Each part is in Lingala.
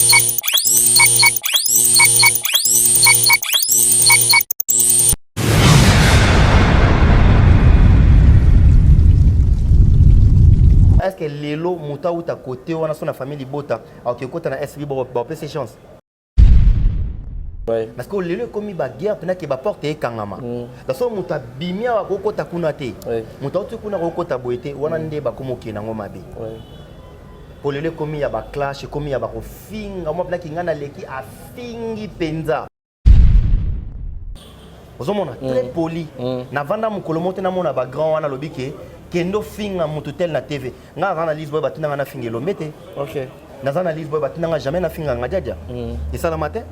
Est-ce que Lelo Mouta ou ta côté on a son famille Bota alors que côté na SB bon plus chance. Ouais. Parce que Lelo comme il ba guerre pendant que ba porte e kangama. Dans son Mouta bimia wa kokota kunate. Mouta tu kuna kokota boete wana nde ba komoki na ngoma be. Ouais. Pour Lelo comme il y a ba clash comme il y a ba ko finga moi plaki ngana leki a fingi penza. Ozomona très poli. Na vanda mukolo mote na mona ba grand wana lobike kendo finga mututel na TV. Nga analyse boy batina nga na fingelo mete. OK. Na analyse boy batina nga jamais na finga nga jaja. Et ça la matin?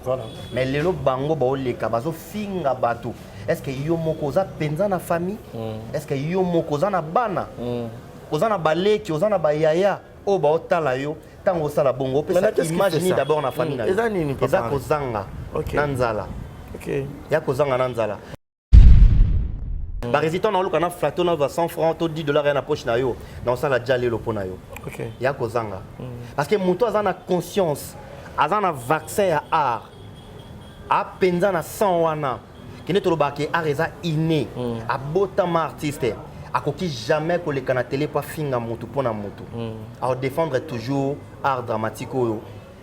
Voilà. Mais lelo bango ba oleka bazo finga bato. Est-ce que yo moko za penza na famille? Est-ce que yo moko za na bana? Oza na baleki, oza na bayaya, o ba otala yo. Tango sala bongo pesa imagine d'abord na famille na yo. Eza kozanga nanzala. OK. Ya kozanga nanzala. Ba résident na luka na flato na va 100 francs to 10 dollars na poche na yo. Na sala jale lo pona yo. OK. Ya kozanga. Parce que muto azana conscience, azana vaccin ya art. A penza na 100 wana. Kine to lobake areza inné. A botama artiste. Akoki jamais ko le kana télé pas finga mutu pona mutu. A défendre toujours art dramatique oyo.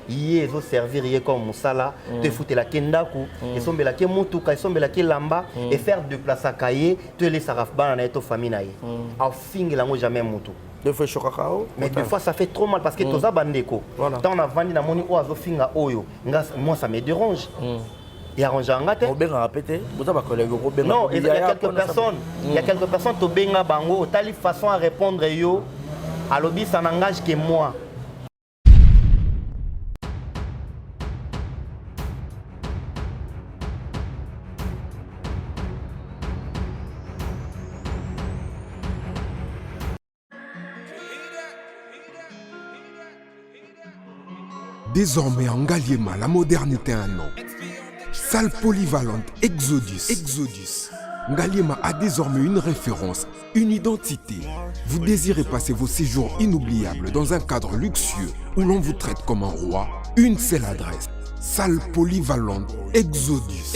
Yé zo servir yé comme musala te fouter la kendaku et sombe la ke mutu ka sombe la ke lamba et faire de place à cahier te les sarafba na to famille na yé. A finga la mo jamais mutu. Deux fois chokakao. Mais des fois ça fait trop mal parce que toza bandeko. Tant on a vendu na moni o azo finga oyo. Moi ça me dérange. Et arrange en gâte. Non, il y a quelques personnes. Il y a quelques personnes to benga bango tali façon à répondre yo. À lobby ça n'engage que moi. Désormais en Ngaliema, la modernité a un nom. Salle polyvalente Exodus. Ngaliema a désormais une référence, une identité. Vous désirez passer vos séjours inoubliables dans un cadre luxueux où l'on vous traite comme un roi? Une seule adresse. Salle polyvalente Exodus.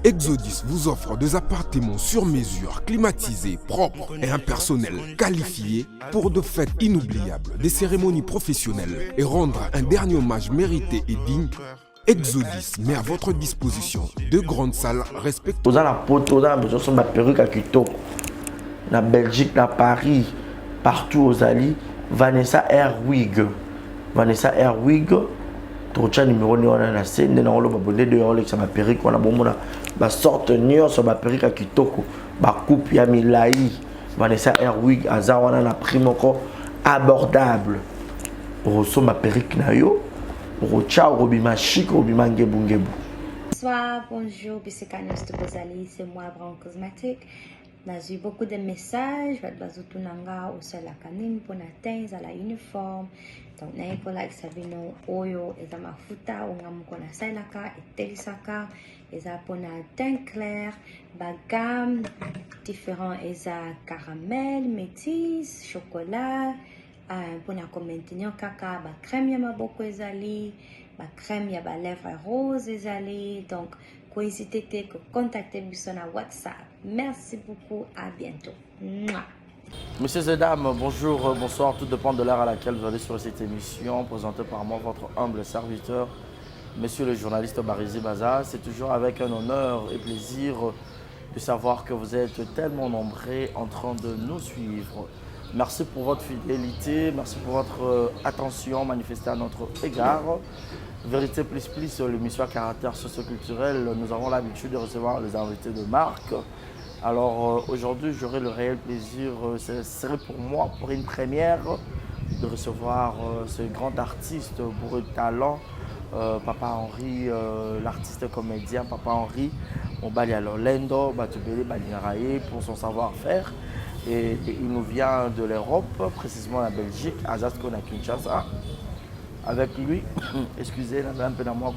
Exodus vous offre des appartements sur mesure, climatisés, propres et un personnel qualifié pour de fêtes inoubliables, des cérémonies professionnelles et rendre un dernier hommage mérité et digne. Exodus met à votre disposition deux grandes salles respectueuses. Dans la poto, dans la perruque à Kitoko, na Belgique, na Paris, partout aux alliés, Vanessa Airwig. Trocha numéro ni on a na scène na olo babonde de olo que ça ma perruque on a bon mona ba sorte nion sur ma perruque à Kitoko ba coupe ya milai Vanessa Airwig azawana na prix moko abordable roso ma perruque na yo rocha robima chic robima ngebu. Bonsoir, bonjour, Bissekanos de Bozali, c'est moi Brown Cosmétique. J'ai eu beaucoup de messages, Bazutunanga au sol la canine pour atteindre à la uniforme. Donc, n'a pas la sabino oyo et ma futa ou ngam kona sailaka et telisaka et ça pour na teint clair, bagam différents et ça caramel, métis, chocolat, pour na commenter kaka, ba crème ya maboko ezali, ba crème ya ba lèvres rose ezali. Donc, n'hésitez pas à contacter sur WhatsApp. Merci beaucoup, à bientôt. Mouah. Messieurs et dames, bonjour, bonsoir, tout dépend de l'heure à laquelle vous allez sur cette émission présentée par moi, votre humble serviteur, monsieur le journaliste Barizi Baza. C'est toujours avec un honneur et plaisir de savoir que vous êtes tellement nombreux en train de nous suivre. Merci pour votre fidélité, merci pour votre attention manifestée à notre égard. Vérité plus l'émission à caractère socioculturel, nous avons l'habitude de recevoir les invités de marque. Alors aujourd'hui, j'aurai le réel plaisir, ce serait pour moi, pour une première, de recevoir ce grand artiste bourré de talent, Papa Henri, l'artiste comédien Papa Henri, on bali à l'Orlando, Batubele Balingaraye pour son savoir-faire. Et il nous vient de l'Europe, précisément la Belgique, à Zaskon à Kinshasa. Avec lui, excusez, il y a un peu de moi,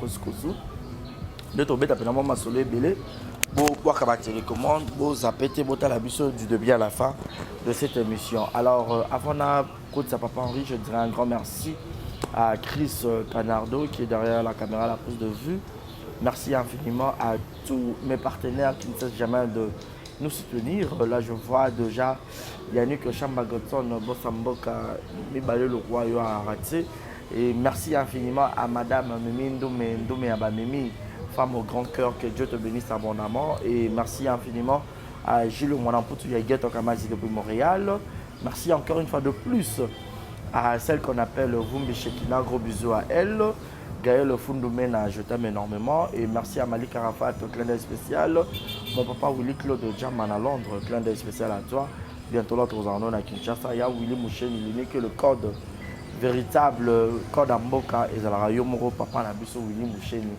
de tomber, il y a un peu de moi, la télécommande, vous appétez la du début à la fin de cette émission. Alors, avant de Papa Henri, je dirais un grand merci à Chris Canardo qui est derrière la caméra, la prise de vue. Merci infiniment à tous mes partenaires qui ne cessent jamais de nous soutenir. Là, je vois déjà Yannick Chambagodson, Bossamboka, Mibale le roi à raté. Et merci infiniment à Madame Mimi Ndoumé Abamimi, femme au grand cœur, que Dieu te bénisse abondamment. Et merci infiniment à Gilles Mwanamputu Yaguet Okamazi depuis Montréal. Merci encore une fois de plus à celle qu'on appelle Vumbi Shekina, gros bisous à elle. Gaël Fundoumena, je t'aime énormément. Et merci à Malik Arafat, clin d'œil spécial. Mon papa Willy Claude German à Londres, clin d'œil spécial à toi. Bientôt l'autre aux Arnon à Kinshasa. Il y a Willy Mouchen, il n'est que le code, véritable code Amboka. Et Zalarayo Moro, papa Nabiso Willy Mouchen,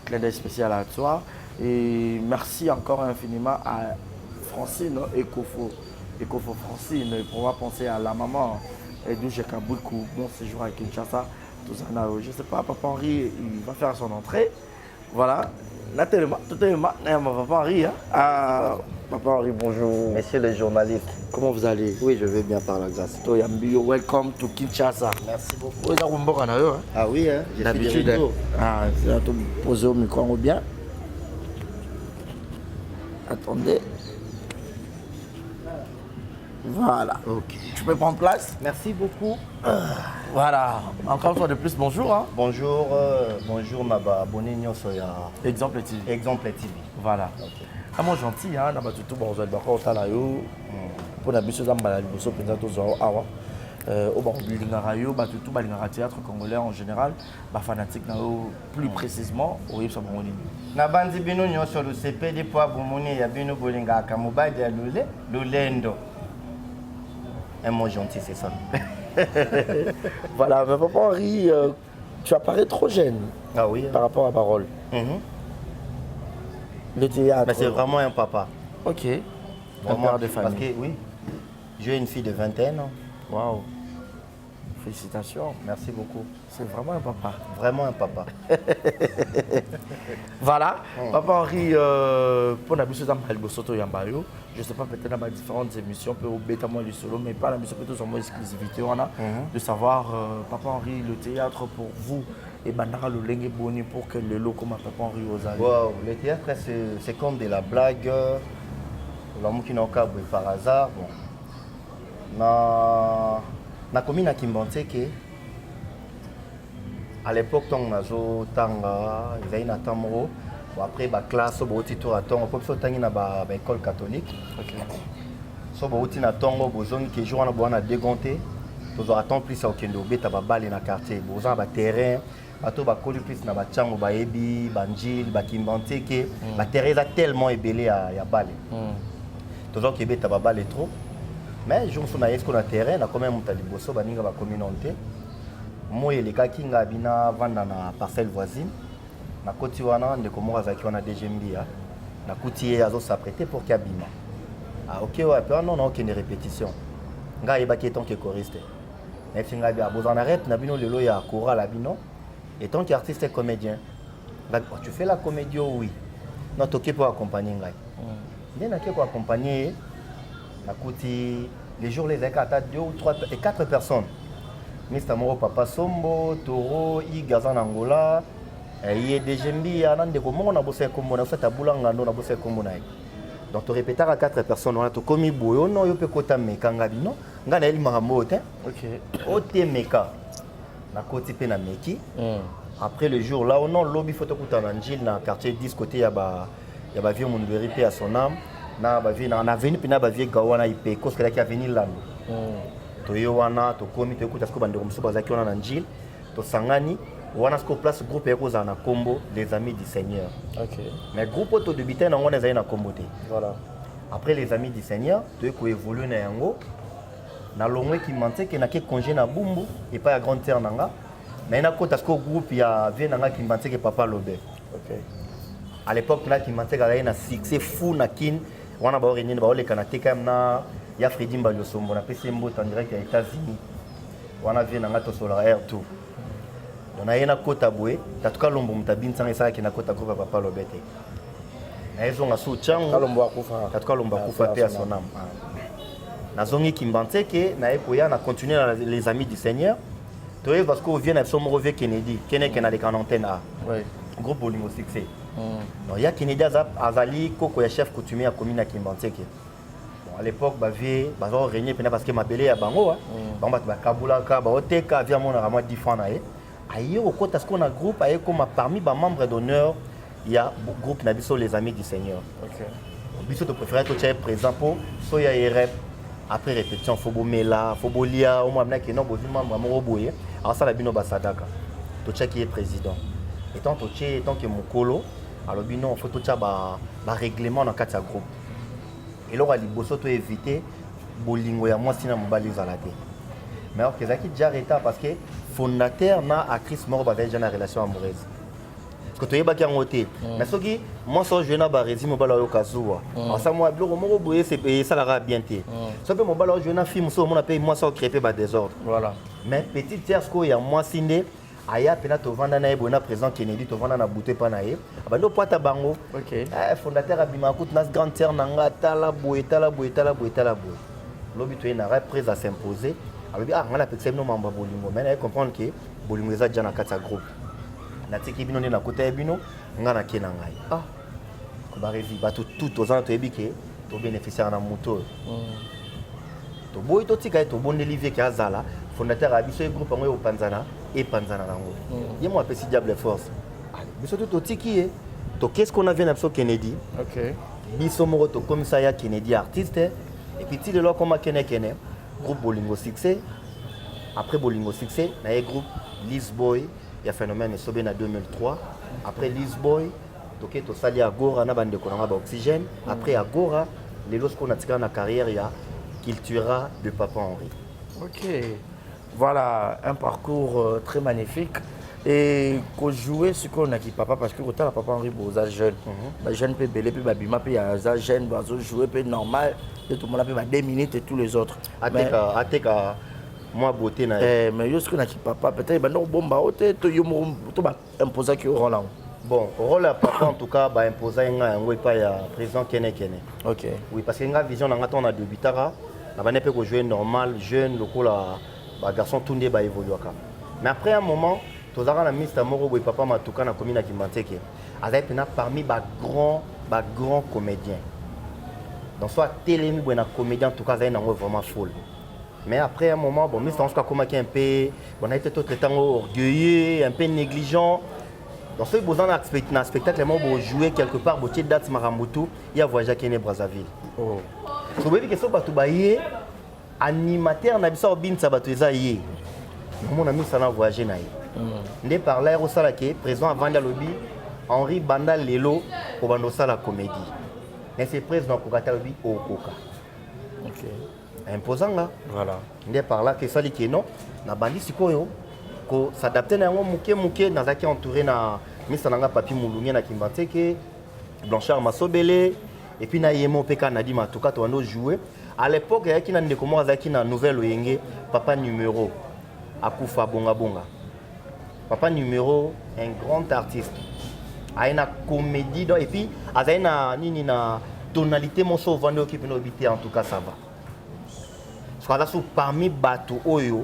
clin d'œil spécial à toi. Et merci encore infiniment à Francine Ekofo Francine. Pour pouvoir penser à la maman Edou Jekaboukou, bon séjour à Kinshasa. Je ne sais pas, Papa Henri, il va faire son entrée. Voilà. Papa Henri. Ah, Papa Henri, bonjour. Monsieur le journaliste. Comment vous allez? Oui, je vais bien par la grâce. Welcome to Kinshasa. Merci beaucoup. Vous êtes Ah oui, hein? D'habitude. Ah, c'est à tout poser au micro bien. Attendez. Voilà. Ok. Tu peux prendre place? Merci beaucoup. Voilà. Encore une fois de plus, bonjour. Hein. Bonjour, bonjour, Naba. Abonné Soya. Exemple TV. Exemple TV. Voilà. Okay. Ah, moi gentil, hein. Naba tout bon, vous êtes d'accord au talayo. Pour la mission d'Ambala, le bosso présente aux awa. Au bar Bulingarayo, tout Balingara théâtre congolais en général, fanatique plus précisément au Yves Samaroni. Nabandi bino nyonso le CP des poids bomoni ya bino bolinga kamubadi ya lulendo. Un mot gentil, c'est ça. Voilà, mais Papa Henri, tu apparais trop jeune par rapport à Parole. Le théâtre. Mais c'est vraiment un papa. Ok. Vraiment, un père de famille. Parce que oui, j'ai une fille de 21 ans. Waouh. Félicitations. Merci beaucoup. C'est vraiment un papa. Vraiment un papa. Voilà. Papa Henri, pour la mission d'Ambalbosoto Yambayo, je ne sais pas, peut-être dans différentes émissions, peut bêta moi du solo, mais pas la mission plutôt sur moi exclusivité, on a de savoir, Papa Henri, le théâtre pour vous et Bandara Lolenge Boni pour que le lot comme Papa Henri aux amis. Wow, le théâtre, c'est comme de la blague. L'homme qui n'a pas par hasard. Bon. Na commune à Kimbanteke, à l'époque, on a tanga, ils avaient tamro. Après, la classe, on a eu tour à tongo. Pour ça, on a une école catholique. So on a eu tongo, besoin que jour on a dégonté. Tous attend plus à Okendo, beta balle dans quartier. Besoin de terrain, bateau ba koli plus na ba chango ba ebi, banjil, ba Kimbanteke. La terrain est tellement ébélé à balle. Toujours que beta balle trop. Mais je me suis dit qu'on a terrain, on a quand même un liboso, on a une communauté. Moi, les gars qui ont vendu na parcelle voisine, na côté wana ndeko mo azaki wana DGMB na côté azo s'apprêter pour kabima. Ah OK ouais, puis non non aucune répétition. Nga yebaki tant que choriste. Mais finga bien besoin arrête na bino lelo ya chorale la bino. Et tant qu'artiste et comédien. Tu fais la comédie oui. Non toké pour accompagner ngai. Bien na pour accompagner na côté les jours les à 2 ou 3 et 4 personnes. Mr. Moro Papa Sombo, Toro, Igazan Angola, et DGMB, Anande Komo, on a bossé comme on a fait à Boulangando, on a bossé comme on a. Donc, tu répètes à 4 personnes, on a tout commis bouillon, non, il peut côté Meka, Ngabino, Ngana El Mahamote, ok, Ote Meka, na côté Pena Meki. Après le jour là, on a lobby photo kouta Nanjil, dans le quartier 10 côté, il y a vieux mon vérité à son âme, na bavi na avenue pina bavi Gawana IP, cause que là qui a venu là. Toyo wana to komi to kuta sko bande ko msuba zaki wana na njil to sangani wana sko place groupe yako za na Kombo les amis du Seigneur. OK. Mais groupe auto de bitin na ngone za na Kombo te. Voilà. Après les amis du Seigneur, to ko évoluer na yango na longwe ki mante ke na ke congé na Bumbu et pas à grande terre nanga. Mais na kota sko groupe ya vie nanga ki mante ke Papa Lobe. OK. À l'époque là ki mante ka na succès fou na kin wana ba oreni ba ole kana te kam na ya Freddy Mbalosombo na PC Mbota en direct aux États-Unis. On a vu na ngato solar air tout. On a yena kota boué, ta tuka lombo mutabin sans ça qui na kota groupe Papa Lobete. naezonga su chango Kalombo akufa. katuka lomba kufa pe à son âme nazongi Kimbanteke naye koya na continuer les amis du Seigneur toye parce que vient na somo revie Kennedy Kennedy na les antenne A Oui. groupe Bolingo succès donc ya Kennedy azali koko ya chef coutumier ya commune ya Kimbanteke bon à l'époque bavie bazo régner pena parce que mabele ya bango bango ba kabulaka ba oteka via mona ramwa 10 francs na ye aye okota ce qu'on a groupe aye comme parmi ba membres d'honneur il y a groupe na biso les amis du Seigneur. OK. Biso to préférer to être présent pour so ya rep après répétition faut bomela faut bolia au moins que non bozi membre mo boye alors ça la bino basadaka to qui est président étant to tché tant que mokolo alors bino faut to tcha ba règlement dans quatre groupe et là liboso to éviter bolingo ya mwasi na mobali zalate mais alors que zaki déjà arrêté parce que fondateur na actrice mort ba déjà na relation amoureuse parce que tu es baki en côté mais ce qui moi ça je na ba résime mobile au kazuwa alors ça moi bloko moko boye c'est ça la bien té ça peut mobile je na film so mon appelle moi ça crêper ba désordre Voilà. mais petit terre ce qu'il y a moi sinde aya pena to vanda na ebona président Kennedy to vanda na bouté pa na ye abando poata bango OK. fondateur abima kout nas grande terre nanga tala boye tala boye tala boye tala boye lobi to na prêt à s'imposer alors ah ngala pexem no mamba bolingo mais na comprendre que bolingo eza déjà na kata groupe na tiki bino na kota bino ngana kena ngai ko ba revi ba tout aux ans to ebike to bénéficiaire na moto to boy to tika to bon Olivier ki azala fondateur a biso groupe ngo yo panzana et panzana nango ye mo apesi diable force biso to tiki to qu'est-ce qu'on a vu na biso Kennedy OK. biso moko to commissariat Kennedy artiste et puis le loko ma kene groupe Bolingo succès après Bolingo succès na ye groupe Lisboy il y a phénomène Esobe en 2003 après Lisboy toke to sali Agora na bande ko na ba oxygène après Agora les lorsqu'on a tiré na carrière il y a Cultura de Papa Henri. OK. Voilà un parcours très magnifique et qu'on jouait ce qu'on a qui papa parce que quand la Papa Henri boza jeune ba jeune pe belé pe ba bima pe ya za jeune ba zo jouer pe normal et tout le monde a 2 minutes et tous les autres. Ateka moi beauté na mais yo ce qu'on a qui papa peut-être ba no bomba ote to yo to ba imposer que Roland. Bon, rôle à papa en tout cas ba imposer nga ngo pa ya président Kene. OK. Oui parce que nga vision na nga on a débutara na ba ne peut jouer normal jeune lokola ba garçon tourné ba évoluer ka. Mais après un moment tozara na Mr Moro boy papa matuka na commune Kimbanteke. Azai pena parmi ba grand comédien. Donc soit télémi bon na comédien en tout cas azai na vraiment folle. Mais après un moment, bon, Mr. Anska Koma qui est un peu, on a été tout le temps orgueilleux, un peu négligent. Donc, ce besoin d'un spectacle, on jouer quelque part, on date Marambutu, il y a voyagé à Kenya Brazzaville. Oh. So, vous voyez que ce que animateur, on a vu ça au Bin Sabatueza hier. On a mis ça dans voyager. On est par là, au Salake, présent avant le lobby, Henri Banda Lelo, au Bandosa la comédie. Mais c'est président Kokata lobby au Koka. OK. Imposant là. Voilà. On est par là que ça dit que non. Na bandi sikoyo ko s'adapter na muke nazaki entouré na Mr Nanga Papi Moulumia na Kimbanteke, Blanchard Masobele et puis na Yemo Peka Nadi Matuka to ando jouer. À l'époque il y a qui na ndeko mo azaki na nouvelle oyenge papa numéro akufa bonga. Papa numéro un grand artiste. A une comédie et puis azaina nini na tonalité mon so vando qui peut habiter en tout cas ça va. Parmi Batou Oyo,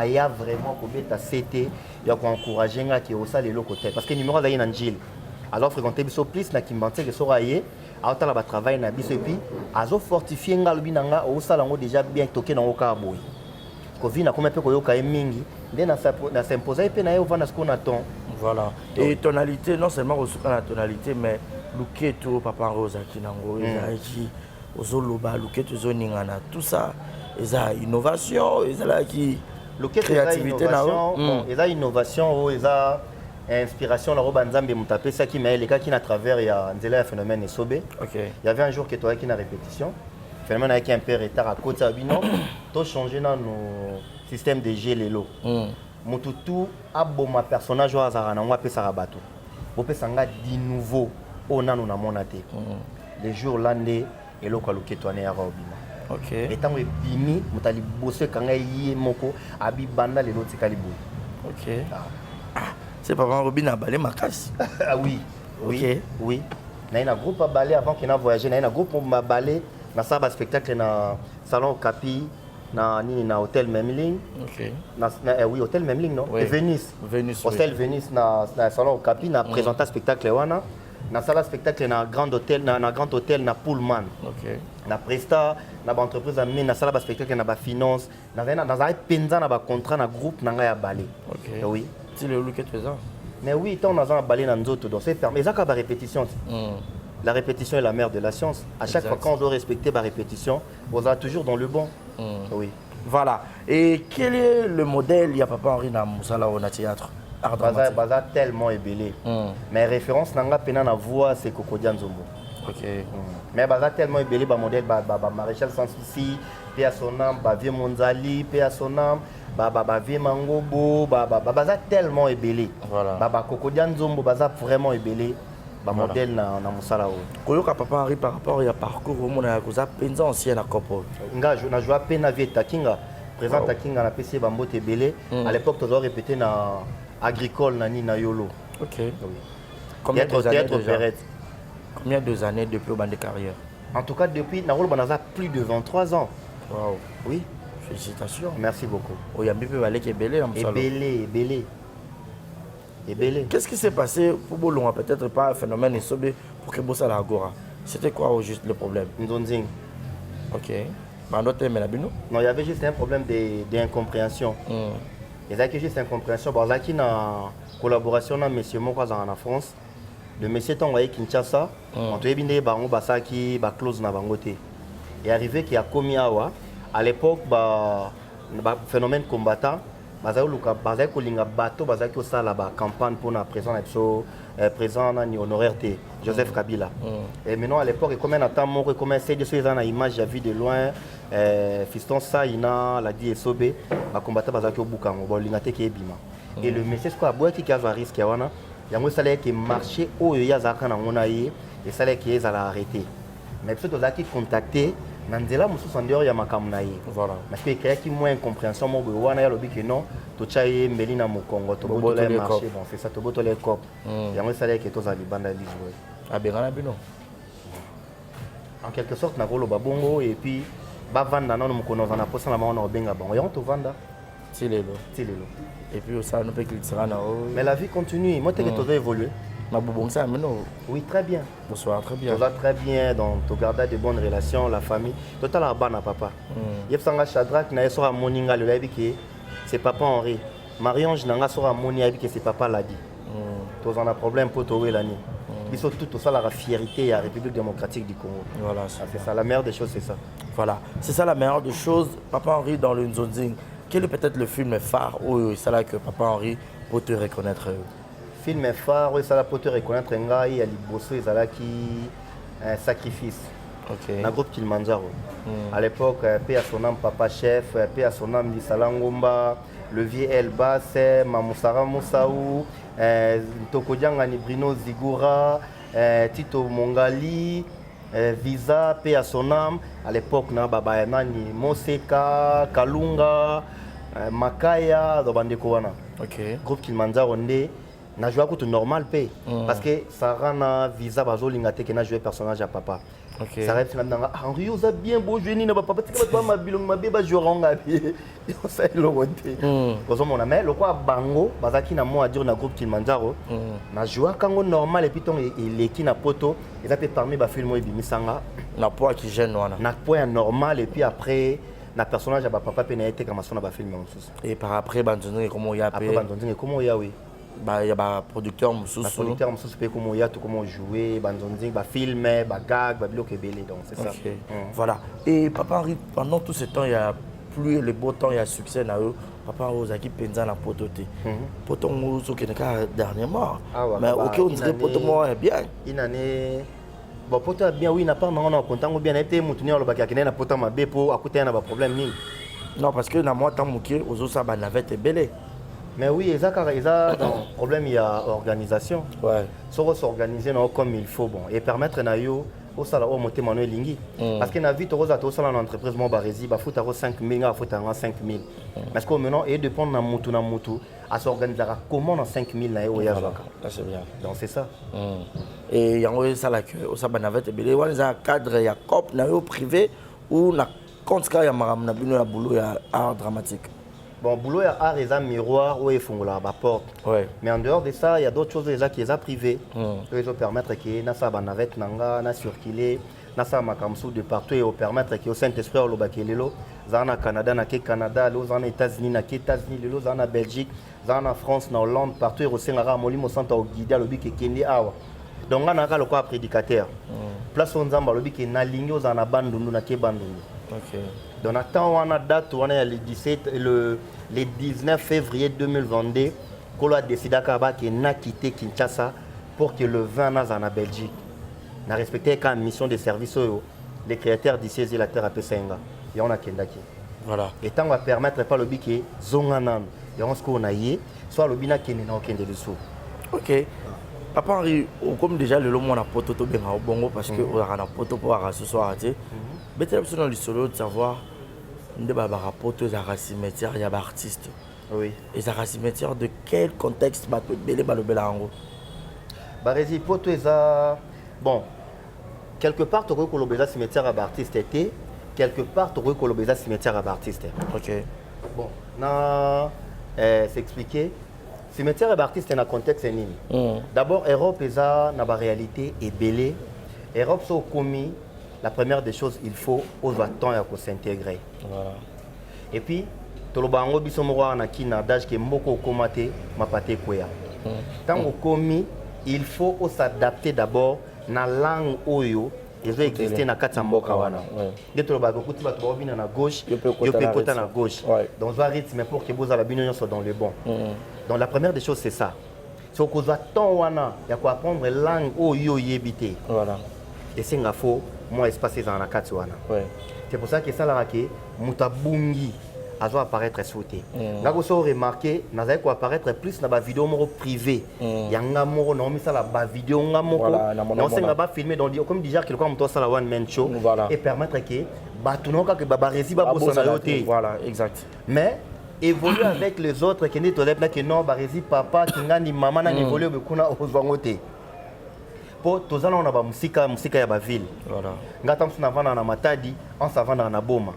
il y a vraiment CT, il y a encourager qui au salle le côté parce que numéro d'ailleurs Angel. Alors fréquenter biso plus na Kimbanteke que sera yé, alors là ba travail na biso et puis azo fortifier ngal binanga au salle ngo déjà bien toqué na oka boy. Ko vina comme peu ko yoka mingi, ndé na s'imposer pe na yo vana ce qu'on attend. Voilà. Et tonalité non seulement au la tonalité mais luketo papa Rosa kinango ezaki ozoloba luketo zoningana tout ça. Ils ont innovation, ils ont créativité, ils ont innovation, ils ont inspiration. La robe Nzambe Moutapé, ça qui m'a les cas qui à travers il y a un phénomène Esobe. OK. Il y avait un jour qui était qui na répétition. Phénomène avec un peu retard à côté Abino, tout changé dans nos systèmes de gelelo. Mututu aboma personnage au hasard na ngwa pesa rabato. Bo pesa nga di nouveau ona no na monate. Les jours landé et lo kaluke toane ya robima. OK. Et tant que bimi, mutali bosse kanga yé moko abi banda les autres kalibo. OK. C'est pas vraiment Robin a balé ma casse. Ah oui. Oui. OK. Oui. na un groupe à ballet avant qu'il ait voyagé, na un groupe à ballet, na ça spectacle na salon Capi, na hôtel Memling. OK. Oui, hôtel Memling non. Oui. Et Venise. Venise. Hôtel Venise na salon Capi, na présenté spectacle wana. Na salle spectacle na grand hôtel na Pullman. OK. Na Presta, na entreprise à mine, na salle spectacle na finance, na penza na contrat na groupe na ya ballet. OK. Oui. C'est le look que tu fais ça. Mais oui, tant on a ballet dans nzoto donc c'est fermé. Ça ka répétition. La répétition est la mère de la science. À chaque fois quand on doit respecter la répétition, on est toujours dans le bon. Oui. Voilà. Et quel est le modèle, il y a Papa Henri dans Moussala au théâtre? Baza tellement ébélé. Mais référence nanga pena na voix c'est Kokodia Nzombo. OK. Mais baza tellement ébélé ba modèle ba Maréchal Sans Souci, paix à son âme, ba Vieux Monzali, paix à son âme, ba Vieux Mangobo, baza tellement ébélé. Voilà. Ba Kokodia Nzombo baza vraiment ébélé. Ba modèle na Moussala o. Koyoka Papa Henri par rapport à parcours au monde à cause penza ancien à Kopo. Nga na joie pena vie takinga. Présent takinga na PC ba mbote ébélé. À l'époque tu dois répéter na agricole nani na yolo. OK. Oui. Combien de années depuis au bande de carrière? En tout cas depuis na Banaza plus de 23 ans. Wow. Oui. Félicitations. Merci beaucoup. Oyambi peut aller ébélé en ébélé. Qu'est-ce qui s'est passé pour Bolonga, peut-être pas un phénomène isobé pour que Bossa la Agora? C'était quoi au juste le problème? Ndonzing. OK. Bandote Melabino? Non, il y avait juste un problème d'incompréhension. Il y avait juste incompréhension. Bon, là, qui a collaboration avec monsieur Mokwa en France. Le monsieur est envoyé Kinshasa. On a bien bango basaki ba close na bangote. Et arrivé qu'il a commis à l'époque phénomène combattant. Bazai kolinga bateau bazai ko sala ba campagne pour na présent na honoraire de Joseph Kabila. Et maintenant à l'époque comme un temps mort comme un CD sur les images j'ai vu de loin fiston Saina la dit Esobe ba combattant bazai ko bukango ba lingate ki ebima. Et le message quoi bois qui a risque ya wana yango sala ki marché oyo ya zaka na ngona ye et sala ki ezala arrêté. Mais plutôt là qui contacter Nandela mususu ndeur ya makamna ye. Voilà. Parce que il y a moins incompréhension mo be wana ya lobi que non to chaye melina mu Congo to boto le marché bon c'est ça to boto le cop. Yango sala que to za libanda li jouer. Abengana bino. En quelque sorte na kolo babongo et puis ba vanda non mu kono na posa na maona obenga bango yango to vanda tilelo. Et puis ça nous peut cliquer na o. Mais la vie continue, moi t'es que tu dois évoluer. Oui, très bien. Bonsoir, très bien. Tu vas très bien, donc tu gardes de bonnes relations, la famille. Tu as la bonne papa. Il y a Shadrach, c'est papa Henri. Marie-Ange, c'est papa Ladi. Tu as un problème pour toi l'année. Ils sont tout ça la fierté de la République démocratique du Congo. Voilà, c'est ça, la meilleure des choses, c'est ça. Voilà, c'est ça la meilleure des choses. Papa Henri dans le Nzonzing, quel est peut-être le film phare où c'est là que Papa Henri peut te reconnaître? Film phare, oui, ça la peut te reconnaître. Il y a Liboso, il y a un sacrifice. Okay. Dans le groupe Kilimanjaro. À l'époque, paix à son âme, Papa Chef, paix à son âme, Lissalangomba, le vieux Elba, c'est Mamoussara Moussaou, Tokodiangani Brino Zigura, Tito Mongali, Visa, paix à son âme. À l'époque, Baba Nani, Moseka, Kalunga, Makaya, Dobandekouana. Okay. Groupe Kilimanjaro, na joué tout normal paix parce que ça rend visa bazo lingate que na joué personnage à papa. Okay. Ça reste là Henri vous a bien beau jouer ni na papa tu pas ma bilong ma beba jouer bien. Ça est le côté. Parce que mon ami le quoi bango bazaki na moi à dire na groupe Kilimanjaro na joué kango normal et puis ton il qui na poto il a fait parmi ba film et bimisanga na poids qui gêne wana. Na poids normal et puis après na personnage à papa pe na été comme ça na ba film et par après bandonné comment il y a après bandonné comment il y a oui. Il y a des producteurs qui comment jouer, des films, des gags, des blocs belé, donc c'est ça. Voilà. Et Papa Henri, pendant tout ce temps, il y a plus le beau temps, il y a succès. Papa Ozaki Penza na pototé. Poton Ozo qui est dernièrement. Mais ok, on dirait Poton est bien. Une année. Bon, Poton est bien, oui, n'a pas non content ou bien été moutonné au bac à Poton ma bépo à côté n'a pas problème ni. Non, parce que dans moi tant mouké Ozo ça navette est belé. Mais oui, le problème, il y a organisation. Ouais. So s'organiser comme il faut bon et permettre na yo au sala au monter manuel lingi parce que na vie to sala une entreprise mo barezi ba futa 5000 nga futa 5000 parce que maintenant et dépend na mutu à s'organiser comment dans 5000 na yo ya c'est bien. Donc c'est ça. et yango ça la que au sabanavette belé wana za cadre ya cop na yo privé ou na compte ka ya maram na bino ya boulot ya art dramatique. Bon, boulot ya art est un miroir où il faut la porte. Ouais. Mais en dehors de ça, il y a d'autres choses déjà qui sont privées. Ils vont permettre que na sa banavette nanga na circuler, na sa makamsu de partout et au permettre que au Saint-Esprit au lobakelelo, za na Canada na ke Canada, lo za na États-Unis na ke États-Unis, lo za na Belgique, za na France na Hollande, partout au sengara molimo santa au guide lobi ke kende awa. Donc on a le quoi prédicateur. Place on zamba lobi ke na lingi za na bandundu na ke bandundu. OK. Donc, on a date, on est le 19 février 2022, qu'on a décidé qu'il a quitté Kinshasa pour que le 20 ans en Belgique. On a respecté la mission de service, les créateurs d'ici et la terre à Pessenga. Et on a Kendaki. Voilà. Et tant qu'on va permettre pas le biquet, Zonganan, et on se connaît, soit le bina qui n'est pas dessous. OK. Papa Henri, comme déjà le long on a poto to bien au bongo parce que on a poto pour ce soir, tu sais. Mais tu as besoin de solo de savoir de poto za cimetière ya ba artiste. Oui. Et za cimetière de quel contexte ba to belé ba le belango. Ba resi poto eza bon. Quelque part tu recolo beza cimetière à artiste était, quelque part tu recolo beza cimetière à artiste. OK. Bon, na s'expliquer. Cimetière et artiste dans un contexte nini. D'abord, Europe est dans la réalité et belé. Europe sont commis. La première des choses, il faut aux temps à s'intégrer. Voilà. Et puis, tout le bango bisomoro na kina d'âge qui moko komate mapate koya. Tant au commis, il faut s'adapter d'abord na langue oyo. Ils ont existé dans quatre mboka wana. Dès que le bago kuti ba to bina na gauche, yo peut côté na gauche. Dans un rythme pour que vous à la bino soit dans le bon. Donc la première des choses c'est ça. C'est qu'on doit temps wana ya ko apprendre langue oyo yebité. Voilà. Et c'est nga faux moi espace dans la quatre wana. C'est pour ça que ça la raké mutabungi azo apparaître sauté. Nga ko so remarquer na za ko apparaître plus na ba vidéo moko privé. Yanga moko na omisa la ba vidéo nga moko. Na on nga ba filmer dans comme déjà que comme toi ça la one man show et permettre que ba tunoka que ba rési ba bossa na yoté. Voilà, exact. Mais évoluer avec les autres qui n'est pas que non ba rési papa qui ngani maman na évoluer be kuna ozwangoté. Pour tous on a ba musika ya ba ville. Voilà. Ngata msuna vana na Matadi, on s'avanda na Boma.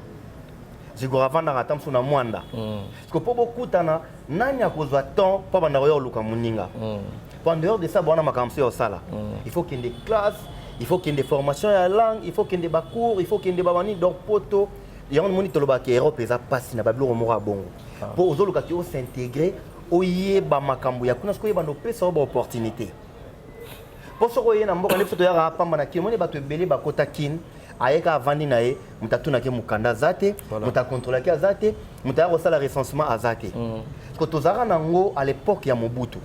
Zigoravanda ngata msuna Mwanda. Parce que pour beaucoup tana nani akozwa temps pa banda yo luka muninga. En dehors de ça bona makamso yo sala. Il faut qu'il y ait des classes, il faut qu'il y ait des formations à la langue, il faut qu'il y ait des cours, il faut qu'il y ait des babani donc poto. Il y a un moni toloba que Europe eza passi na bablo mora bongo. Pour ozoluka ki o s'intégrer, oyeba makambo ya kuna sko yeba no pesa ba opportunité. Pour ce que na mboka lefoto ya pamba na kimoni bato ebele bakota kin ayeka avandi na ye mutatuna ke mukanda zate mutakontrola ke azate mutaya kosala recensement azate parce que tozara nango à l'époque ya Mobutu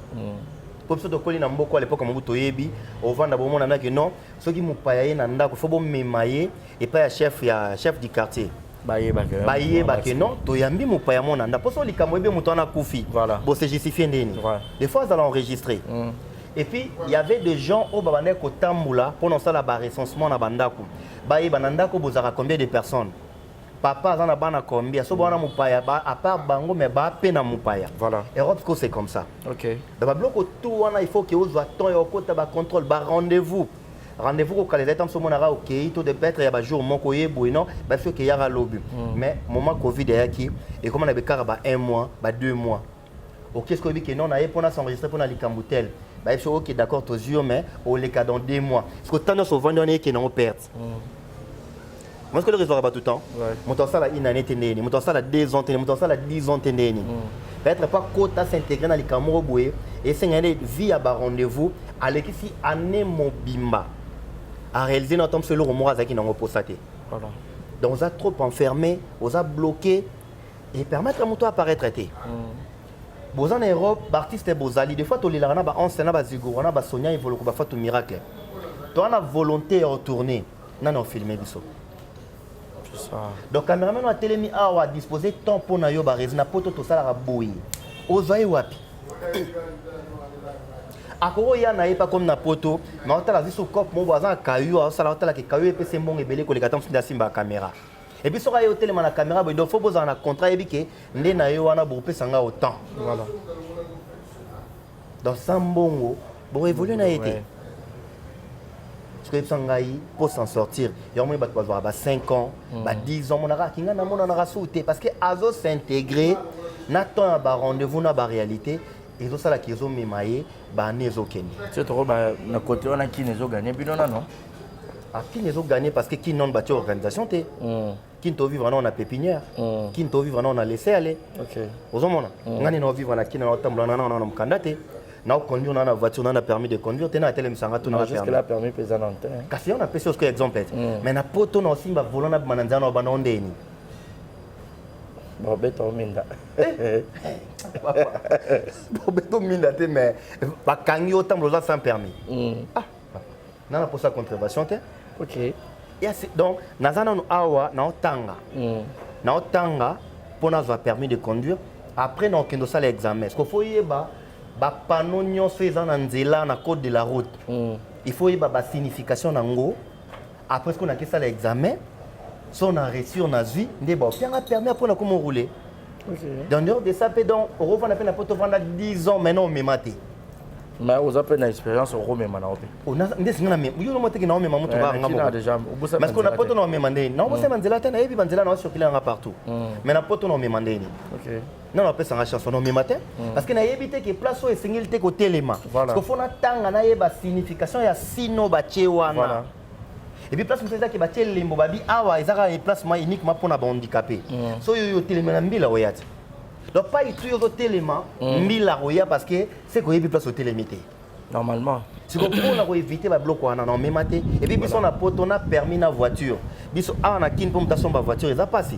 pour ce que na mboko à l'époque Mobutu yebi ovanda bomona na ke non soki mupaya ye na ndako fo bo memaye et pas ya chef du quartier baye bake non toyambi mupaya mona nda pour so likambo ebe muto na kufi bo se justifier ndeni des fois ils allons enregistrer. Et puis, il y avait des gens au Babanek au Tamboula pour nous faire le recensement na Bandako. Baye Banandako, vous avez combien de personnes? Papa, vous avez combien? Si vous avez Moupaya, à part Bango, mais vous avez peine Moupaya. Voilà. Europe, c'est comme ça. OK. Dans le bloc, tout, il faut que vous ayez temps et au côté de contrôle. Rendez-vous. Rendez-vous au Calais, tant que vous avez OK, tout de peut-être, il y a un jour, mon courrier, non, il faut qu'il y ait un lobby. Mais, moment Covid est acquis, et comme on a un mois, 2 mois. OK, ce qu'on dit que non, on a pour s'enregistrer pour aller Camboutel. Bah, je suis ok d'accord aux yeux, mais au les cas dans 2 mois. Parce que tant de souvent on est qui n'ont perte. Moi ce que le réseau pas tout le temps. Mon temps ça la une année teneni, mon temps ça la 2 ans teneni, mon temps ça la 10 ans teneni. Peut-être pas quota s'intégrer dans les Cameroun boué et c'est une vie à bas rendez-vous avec ici année mobimba. À réaliser notre temps selon moi qui n'ont pas saté. Voilà. Donc on a trop enfermé, on a bloqué et permettre à mon temps apparaître traité. En Europe, l'artiste Bozali, des fois, tu as un enseignant, tu as un soignant, il faut faire un miracle. Tu as une volonté de retourner. Non, non, filmer. C'est ça. Donc, le caméraman a télémis à disposer de temps pour nous faire tout ça. Ozoye wapi. Akoro ya na pas comme na poto, mais on t'a vu sur cop mon voisin caillou, ça la tala que caillou et c'est bon et belé que les gars sont dans la caméra. Et puis, si on a tellement la caméra, il faut poser un contrat et que nous avons besoin autant. Voilà. Dans 100 bongo, pour évoluer, on a été. pour s'en sortir. Il y a 5 ans, 10 ans, parce que Azo s'intégrer, n'attend un rendez-vous dans la réalité. Et tout ça, qui ont mémaillé, c'est trop, na côté on a qui les a gagné, puis non. Qui les a gagné parce que qui n'ont bâti organisation, qui n'ont vivre dans la pépinière, qui n'ont vivre dans la laisser aller. Aux hommes, on a vivre dans la qui n'a pas de candidat. On a conduit, on a voiture, on a permis de conduire, on a télé, on a permis. Jusque là, permis pesant. Parce qu'on a fait ce que exemple. Mais na poto na aussi, volant na bananza na banondeni. Bobeto minda. Bobeto minda te mais ba kangi autant bloza sans permis. Ah. Na pour ça contravention te. OK. Donc nazana no awa na otanga. Na otanga pour na permis de conduire. Après na kendo ça l'examen. Est-ce qu'il faut yeba ba panneau nyonso eza na nzela na code de la route. Il faut yeba ba signification nango. Après ce qu'on a fait ça l'examen. Si on a reçu, on a vu, on a permis après comment rouler. Dans dehors de ça, on revend la porte vendre 10 ans, maintenant on me mate. Mais vous avez une expérience au Rome maintenant. On a des gens qui ont monté dans même déjà. Parce qu'on a pas ton demandé. Non, vous savez Mandela, t'as eu Mandela non sur qu'il a partout. Mais n'a pas ton demandé. OK. Non, on peut s'en chanson non matin parce que na évité que place au single te côté élément. Parce qu'il faut na tanga na yeba signification ya sino bache wana. Et puis place muteza ke batie lembo babi awa ezaka un placement uniquement pour na handicapé. So yo télément mbila oyati. Donc pas itu yo télément mbila oya parce que c'est ko yebi place au télémité. Normalement. C'est pour na éviter ba bloc wana non même maté et puis biso na poto na permis na voiture. Biso na kin pour mutation ba voiture eza passé.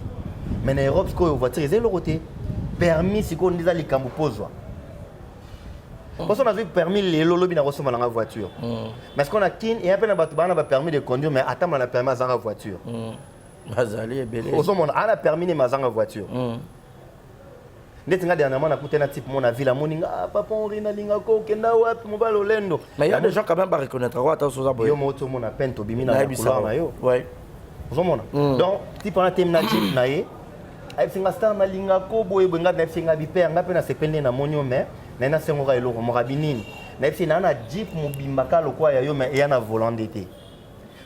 Mais na Europe ko voiture eza lokoté. Permis siko ndiza likambo pozwa. Parce qu'on a vu permis les lolobi na recevoir la voiture. Mais ce qu'on a kin et après na batubana ba permis de conduire mais attends on a permis à la voiture. Bazali est belé. Au moment on a permis de mazanga voiture. Netinga dernièrement na kutena type mon avis la moninga papa on rina linga ko kenda wapi mobile olendo. Mais il y a des gens quand même pas reconnaître quoi attention ça boy. Yo moto mon appel to bimina na couloir na yo. Ouais. Au moment. Donc type on a terminé type na ye. Ai singa star na linga ko boy benga na singa bipe ngape na sepende na monyo mais nena sengoka eloko morabinini na epsi na jeep mobimbaka lokwa ya yo mais ya na volant d'été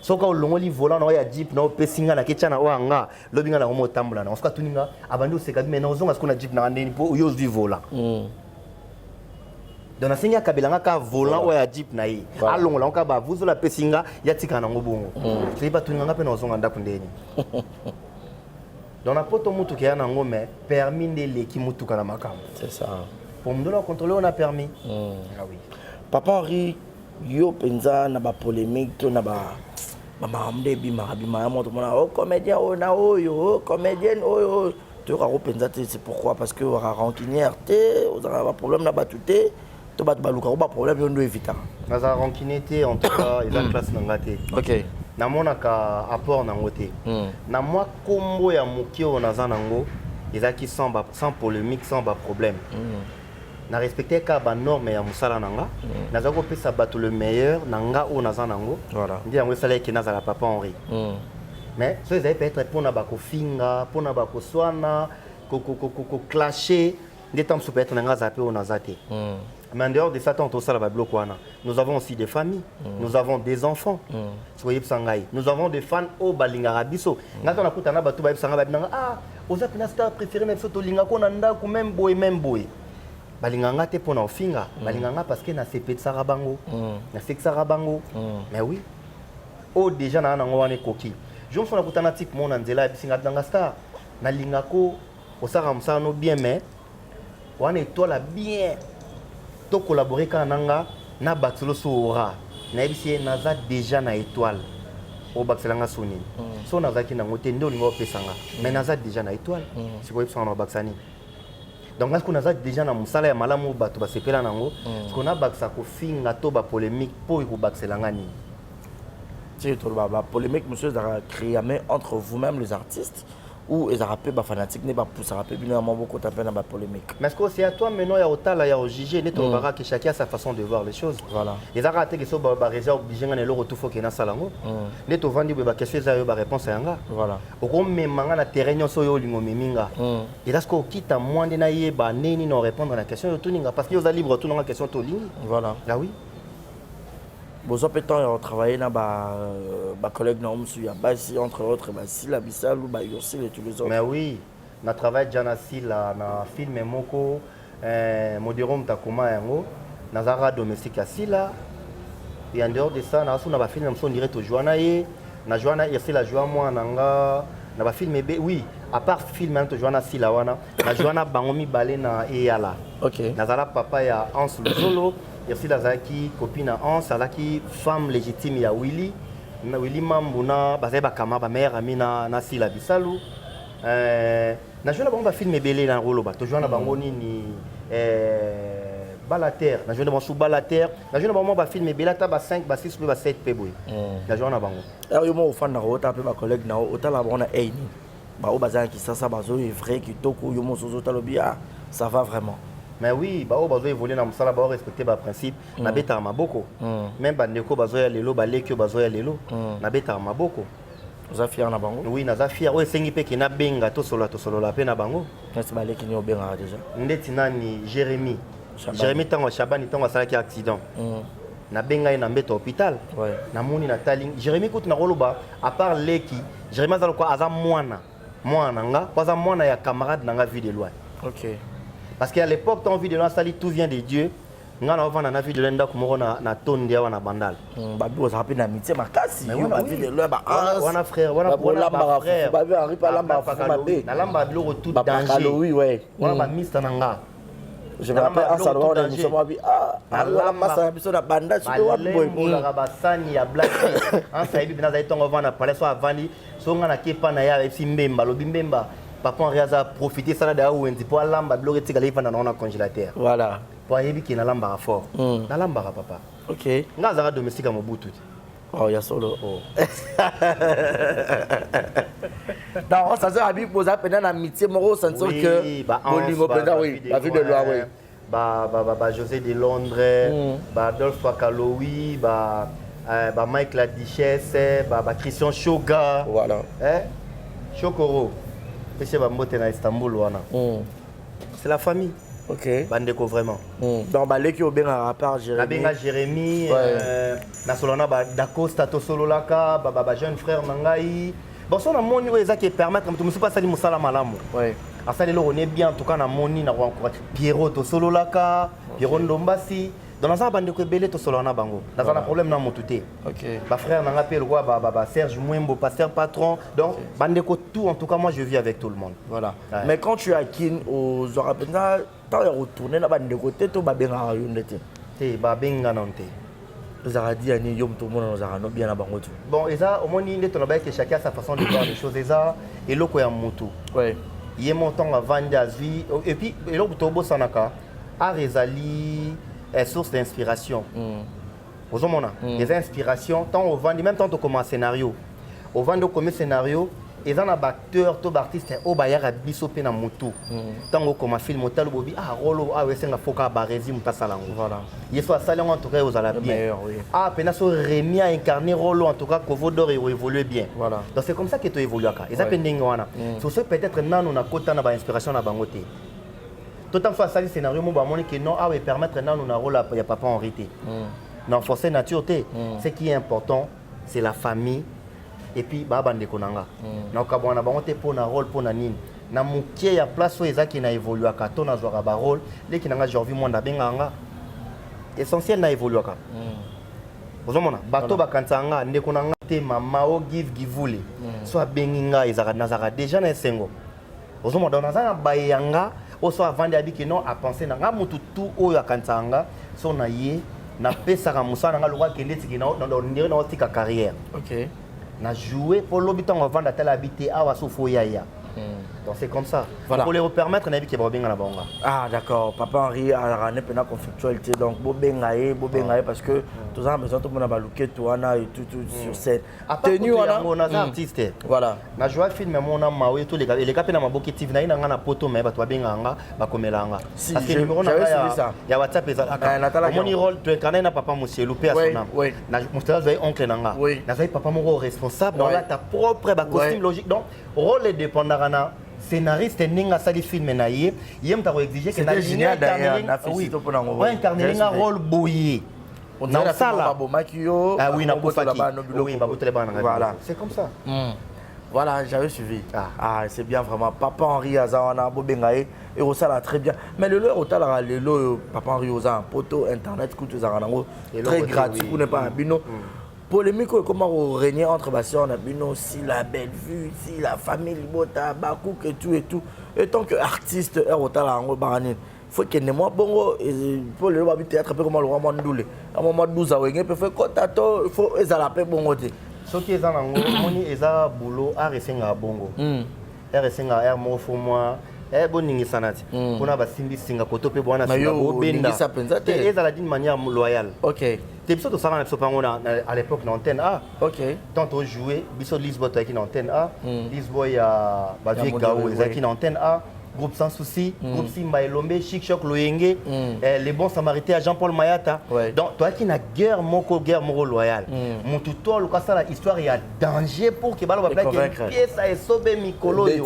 soka olongoli volant na ya jeep na opesinga na ketcha na wanga lobinga na komo tambola na oska tuninga abandi oseka mais na ozonga skona jeep na ndeni po yo zwi volant donc na singa kabelanga ka volant ya jeep na ye alongola ka ba vuzo la pesinga ya tika na ngobongo c'est pas tuninga ngape na ozonga ndako ndeni donc na poto mutu ke ya na ngome permis ndele ki mutu kana makambo c'est ça. Pour me donner contrôler, on a permis. Ah oui. Papa Henri, yo penza na ba polémique, na ba mamamde bima montre oh comédien oh na oh comédienne oh tu as penza c'est pourquoi parce que on a rancunière on a problème na batuté to bat baluka ba problème on doit éviter. Na za rancunité en tout cas, ils ont classe ngate. OK. Na mona ka apport na ngote. Na moi combo ya mukio na za nango, ils a qui sans polémique, sans problème. Na respecter ka ba norme ya musala nanga naza ko pesa bato le meilleur nanga o naza nango voilà ndi yango sala ki naza la papa Henri mais so ezali peut être pour na ba ko finga pour na ba ko swana ko clasher ndi tam peut être nanga za pe o naza te mais en dehors de ça tant to sala ba bloc wana nous avons aussi des familles nous avons des enfants soyez sangai nous avons des fans au balinga rabiso ngata na kutana bato ba sanga ba binanga ah oza pina star préféré mais photo linga ko na ndako même boy balinganga te pona ofinga balinganga parce que na sepet sarabango na sex sarabango mais oui oh déjà na nango wana koki je me sens kutana type mon nzela bisinga danga star na lingako osara musano bien mais wana étoile bien to collaborer kananga na baxelo soora na bisi naza déjà na étoile au baxelanga soni so nazaki nango te ndo lingo pesanga mais naza déjà na étoile siko yebsanga na baxani. Donc, est-ce qu'on a déjà dans mon salaire, malamu bato ba sepela nango, est-ce qu'on a baksa ko finga to ba polémique pour y baksela ngani. C'est tout ba polémique monsieur ça créé entre vous-même les artistes ou les rappeurs ba fanatiques ne ba pousser rapper bien beaucoup taper dans ba polémique. Mais est-ce que c'est à toi maintenant ya otala ya juger ne to bara que chacun a sa façon de voir les choses. Voilà. Les arrêtés que so ba réserve obligé ngane le retour faut que na salango. Ne to vandi ba question za yo ba réponse yanga. Voilà. Oko memanga na terrain nyoso yo lingo meminga. Et là ce qu'on quitte à moins de na yeba neni no répondre à la question yo tuninga parce que yo za libre tout na question to lingi. Voilà. Là oui. Besoin peut-être travailler dans ma collègue Naoum Suya, entre autres, Sila Bissal ou Yossi et tous les autres. Mais oui, on travaille déjà dans le film Moko, Modérum Takuma Yango, Nazara Domestique Asila. Et en dehors de ça, on a un film qui direct au Joana et na Joana Irsi la Joa moi nanga na film oui à part film to Joana Sila wana na Joana Bangomi Balé na Eyala. OK. Nazara papa ya Hans Luzolo. Irsi Lazaki copine à Hans, Alaki femme légitime ya Willy. Na Willy Mambuna bazeba kama ba mère amina na Sila Bisalu. Na Joana Bango ba film belé na rolo ba to Joana Bango ni Balater, na journée sous Balater, na journée bango ba film belata ba 5 ba 6 ba 7 pe boy. Na journée bango. Alors yo mo fan na rota pe ba collègue na ota la bona eini. Ba o bazan ki ça bazo est vrai ki toko yo mo sozo talobia, ça va vraiment. Mais oui, ba o bazo évoluer na musala ba respecter ba principe, na beta maboko. Même ba ndeko bazo ya lelo ba lekyo bazo ya lelo, na beta maboko. Vous avez fier na bango? Oui, na za fier. Oui, sengi pe ki na benga to solo la pe na bango. Est-ce ba leki ni obenga déjà? Ndeti nani Jérémy. Jérémy tango Chabani tango asalaki accident. Na benga na mbeta hôpital. Ouais. Na moni na taling. Jérémy kout na roloba à part leki, Jérémy azalo kwa aza mwana. Mwana nga, kwa za mwana ya camarade nanga vie de loi. OK. Parce qu'à l'époque ton vie de loi sali tout vient de Dieu. Nga na vana na vie de loi ndako moko na tondia wana bandal. Ba bi oza pe na mitié makasi. Yo ba vie de loi ba wana frère, wana frère. Ba bi ari pa lamba fa be. Na lamba bilo tout danger. Oui ouais. Wana ba mista nanga. Je me rappelle un salon de nous sommes à massa biso na banda tu dois boy la basani ya black en saïbi bina za itongo vana pale so avandi so nga na kepa na ya esi mbemba lobi mbemba papa on réaza profiter ça da wendi po lamba bilo retika le vana na congélateur voilà po yebi ki na lamba fort na lamba papa OK nga za domestique mo butu oh ya solo oh non ça se habite poser pendant la amitié moro ça sent que bolingo pendant oui la vie de loi oui José de Londres Adolphe Akaloui Mike la Duchesse Christian Shoga voilà Chokoro c'est na Istanbul wana c'est la famille. OK. Bandeko vraiment. Donc baleki obenga à part Jérémy. Benga Jérémy na solona da Costa to sololaka jeune frère nangai. Bon ça na moni weza qui permettre comme tout musu pas sali musala malamu. Ouais. Asali lo on est bien en tout cas na moni na encourager Pierrot to sololaka, Pierrot Ndombasi. Dans ça bandeko belé to solona bango. Dans un problème na motuté. OK. Ba frère nanga pe le roi Serge Mwembo pasteur patron. Donc bandeko tout en tout cas moi je vis avec tout le monde. Voilà. Ouais. Mais quand tu es à Kin aux Zorapena tu es retourné là-bas de côté to babenga yondete. Te babenga nante. Zaradi ani yom tout le monde zarano bien na bango tout. Bon et ça au moins ni to que chacun a sa façon de voir les choses et ça et loko ya mutu. Ouais. Yé montant à vendre vie et puis et loko to bosanaka a rezali source d'inspiration. Vous avez des inspirations tant au vend même temps comme un scénario. Au vend comme scénario et dans un acteur tout artiste au bayar biso pe na mutu. Tant comme un film tel bobi rolo ouais c'est un foka barezi mutasalango. Voilà. Il soit salon en tout cas aux ala bien. Pena so Rémi a incarné rolo en tout cas Kovodor et évoluer bien. Voilà. Donc c'est comme ça que tu évolues aka. Et ça pending wana. C'est peut-être nanu na kota na ba inspiration na bangote. Tout en face à scénario mon ba que non ouais permettre nanu na rôle ya papa en réalité. Non forcer nature ce qui est important c'est la famille et puis ba bande konanga. Na kabwana bangote pour na rôle pour na nini. Na mukie ya place où ezaki na évoluer aka to na zwa ba rôle les qui nanga jorvi monde benganga. Essentiel na évoluer aka. Ozomona bato bakantanga ndeko nanga te mama o give so benginga ezaka nazaka déjà na sengo. Ozomona dans na bayanga oso avant de habiter non à penser na mutu tout oyo akantanga so na ye na pesa ka musana nga lokwa kende tiki na na tika carrière. OK. Na jouer pour l'habitant avant d'aller habiter à Wasofo Yaya. Donc c'est comme ça. Voilà. Pour les permettre na biki bobenga na bonga. Ah d'accord, papa Henri a ramené pena conflictualité donc bobengaé parce que tous en besoin tout monde ba luke toana et tout sur scène. Tenu on a artiste. Voilà. Na joie film mon na mawe tous les gars na maboki TV na ina na poto mais ba to benganga ba komelanga. Parce que numéro na ya WhatsApp ezalaka. Mon rôle tu incarner na papa monsieur loupé à son âme. Na mustala zai oncle nanga. Na zai papa mon responsable dans ta propre ba costume logique donc rôle dépendant na scénariste ninga sali film na yem ta exiger que na génial d'ailleurs na félicite pour nango incarner un rôle boyé On dirait ça là. Ah oui, voilà. C'est comme ça. Voilà, j'avais suivi. C'est bien vraiment. Papa Henri Azawana, Bobengae, et ça là très bien. Mais le leur, Papa Henri Oza, poteau, internet, coûte très gratuit. Vous n'êtes pas un bino. Polémique, comment régner entre Bassion et Bino, si la belle vue, si la famille, Bota, Bakouk et tout et tout. Et tant qu'artiste, il faut qu'il y ait moins bon. Pour le théâtre, un peu comme le roi Mandoulé. À un moment 12 il faut que ça la paix bon. Ce qui est dans le monde, c'est un boulot à resenga bongo. Resenga air mo fo moi. Boningi sanati. Pour na basindi singa koto pe bwana singa bobenda. Et ça la d'une manière loyale. OK. T'es plutôt ça na sopangona à l'époque na antenne A. OK. Tantôt jouer biso Lisboa qui na antenne A. Lisboa ya ba vie Gao qui na antenne A. Groupe Sans Souci, Groupe Simba Elombe, Chic Choc Loyenge, les bons samaritains à Jean-Paul Mayata. Donc, toi qui n'as guerre moko loyale, mon tuto, le cas ça, l'histoire, il y a danger pour que balo une pièce à sobe mikolo yo.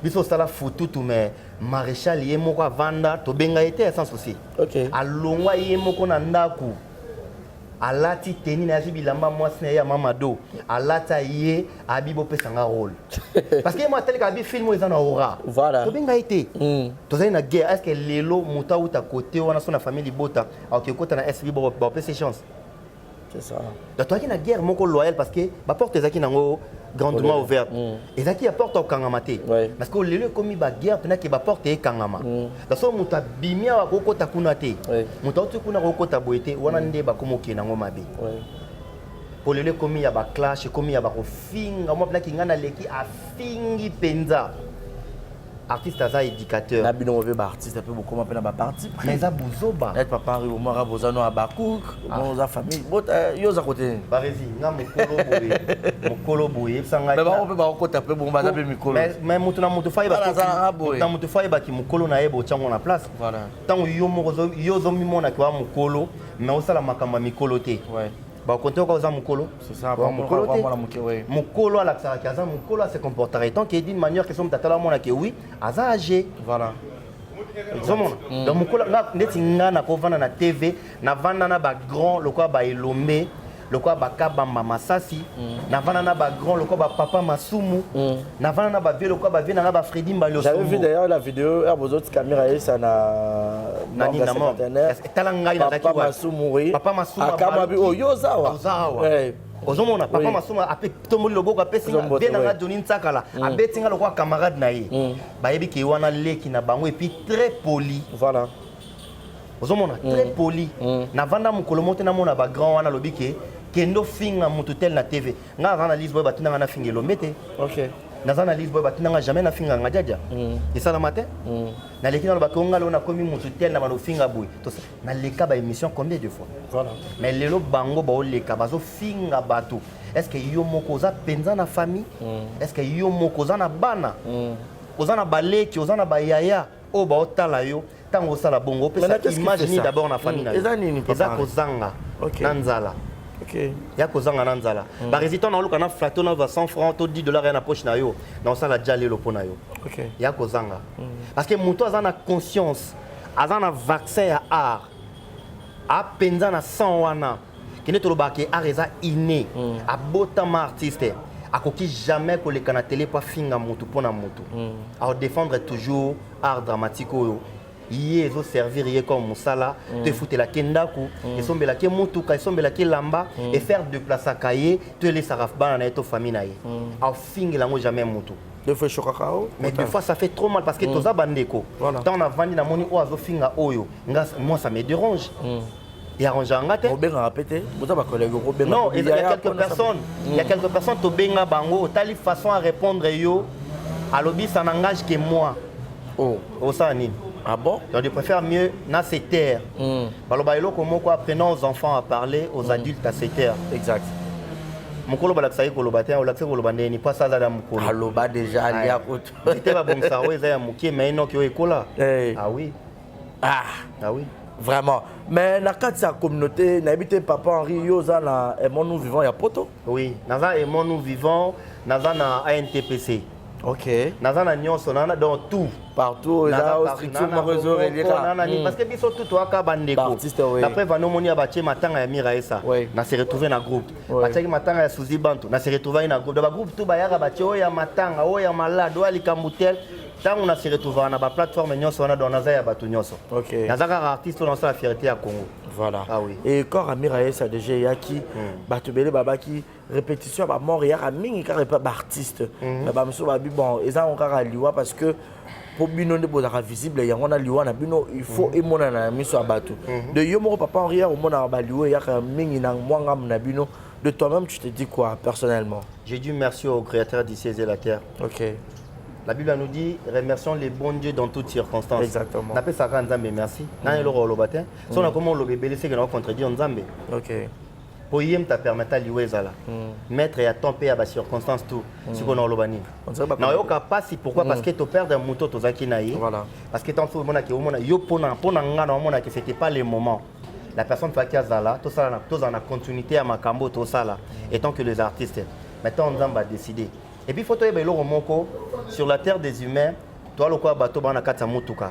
Biso ça la photo tout mais maréchal yé moko vanda, to benga été Sans Souci. OK. Alongwa yé moko na ndaku. Alati teni na zibilamba mwasne ya mamado alata ye abibo pesanga rôle parce que moi tel que abi film ils en aura voilà to benga été to zai na guerre est-ce que lelo muta uta côté wana sona famille bota ok kota na SB bo PC chance c'est ça donc toi qui na guerre moko loyal parce que ba porte ezaki nango grandement ouverte ezaki ya porte au kangamate parce que lelo komi ba guerre tena ki ba porte e kangama donc so muta bimia wa kokota kuna te muta utu kuna kokota boete wana nde ba komoki nango mabe pour lelo komi ya ba clash komi ya ba kofinga mo plaki ngana leki afingi penza artiste aza éducateur na bino move ba artiste peu beaucoup m'appelle ba parti mais za buzoba net papa Henri Omara bozano abakouk boza famille bota yoza côté barezi nga mokolo boye sanga mais ba on peut ba ko taper bon ba taper mikolo mais mutu na mutu fai ba na mutu fai ba ki mokolo na yebo chango na place voilà tant yo moko yo zo mi mona kwa mokolo mais osala makamba mikolo te ba konte ko za mokolo c'est ça ba mokolo te mokolo ala tsaka kaza mokolo se comporterait tant que d'une manière que son tatala mona que oui aza âgé voilà donc mokolo na ndeti ngana ko vana na TV na vana na ba grand lokwa ba elombe lokwa ba kabamba masasi na vana na ba grand lokwa ba papa masumu na vana na ba vieux lokwa ba vieux na ba Freddy Mbalio. J'avais vu d'ailleurs la vidéo à vos autres caméras et ça na nani na mort talanga ina daki wa papa masumu akamabi oyozawa ozomona papa masumu ape tomoli loboko apesinga be na nga Johnny Ntsakala abetinga lokwa camarade na ye bayebi ki wana leki na bango et puis très poli voilà ozomona très poli na vanda mukolo monte na mona ba grand wana lobike kendo finga mutu tel na TV nga vana Lisboa batinanga na finga lombete OK na zana Lisboa batinanga jamais na finga ngajaja et ça la matin na leki na lobaka ngalo na komi mutu tel na bano finga boy to na leka ba émission combien de fois voilà mais lelo bango ba oleka bazo finga bato est-ce que yo moko za penza na famille est-ce que yo moko za na bana ozana baleki ozana ba yaya o ba otala yo tango sala bongo pesa imagine d'abord na famille na eza kozanga na nzala OK ya kozanga na nzala ba résident na luka na flato na va 100 francs to 10 dollars na poche na yo na sala jale lo pona yo OK ya kozanga parce que muto azana conscience azana vaccin ya art a penza na sang wana kene to lobake art eza inné abotama artiste akoki jamais koleka na télé pa finga mutu pona mutu a défendre toujours art dramatique oyo yé zo servir yé comme musala te foutela kendaku esombela ke mutuka esombela ke lamba et faire de place à cahier te laisser rafbana na to famille na ye a finga lango jamais mutu deux fois chokakao mais des fois ça fait trop mal parce que toza bandeko tant on a vendu na moni o azo finga oyo moi ça me dérange et arranger en gâte. Non, il y a quelques personnes. Il y a quelques personnes qui ont bango. Telle façon à répondre yo. À l'objet, ça n'engage que moi. Oh, ça ni. Ah bon? Donc je préfère mieux na se taire. Balobailo comme quoi apprenons aux enfants à parler, aux adultes à se taire. Exact. Mukolo balaksayi kolobaté ou lakse kolobande ni pas ça dans mukolo. Aloba déjà ali à côté. C'était pas bon ça, ouais, ça muké mais non qui ekola. Ah oui. Ah oui. Vraiment. Mais dans la communauté, n'habite Papa Henri Yoza na Aimons nous vivons ya poto. Oui, naza Aimons nous vivons, naza na ANTPC. Ok. Naza na nyonso nana dans tout. Partout, Naza aux partout, structures nana réseau relié. parce que biso tout toaka bandeko. Artiste, oui. D'après Vano Moni abache matanga ya Miraesa. Oui. Na se retrouver na groupe. Oui. Bachaki matanga ya Suzy Bantu. Na se retrouver na groupe. Dans ba groupe tout bayaka bache oya matanga, oya malade, oya likambutel. Tant on a se retrouver na ba plateforme nyonso na dans ya batu nyonso. Ok. Naza ka artiste dans la fierté à Congo. Voilà. Ah oui. Et quand Amiraesa déjà yaki batubele babaki répétition ba mort ya mingi ka pas artiste. Ba mso ba bi bon, eza on ka liwa parce que pour bino de bozaka visible ya ngona liwa na bino il faut emona na miso abatu. De yo moko papa Henri au mona ba liwa ya ka mingi na mwanga na bino. De toi-même tu te dis quoi personnellement? J'ai dit merci au créateur du ciel et la terre. OK. La Bible nous dit remercions les bons dieux dans toutes circonstances. Exactement. N'appelle ça Nzambe merci. Nan elo ro lobatin. Si on a comment le bébé c'est que nous contredire Nzambe. OK. Pour yem ta permettre liweza là. Mettre ya tomber à ba circonstances tout. Si qu'on a lobani. Na yo kapasi pourquoi parce que to perdre muto to zaki na yi. Voilà. Parce que tant que mona ke mona yo pona nga na mona que c'était pas le moment. La personne qui a zala tout ça na en continuité à makambo tout ça là étant que les artistes maintenant Nzambe a décidé. Et puis, il faut que tu sur la terre des humains, toi, le quoi, bateau, bana kata mutuka.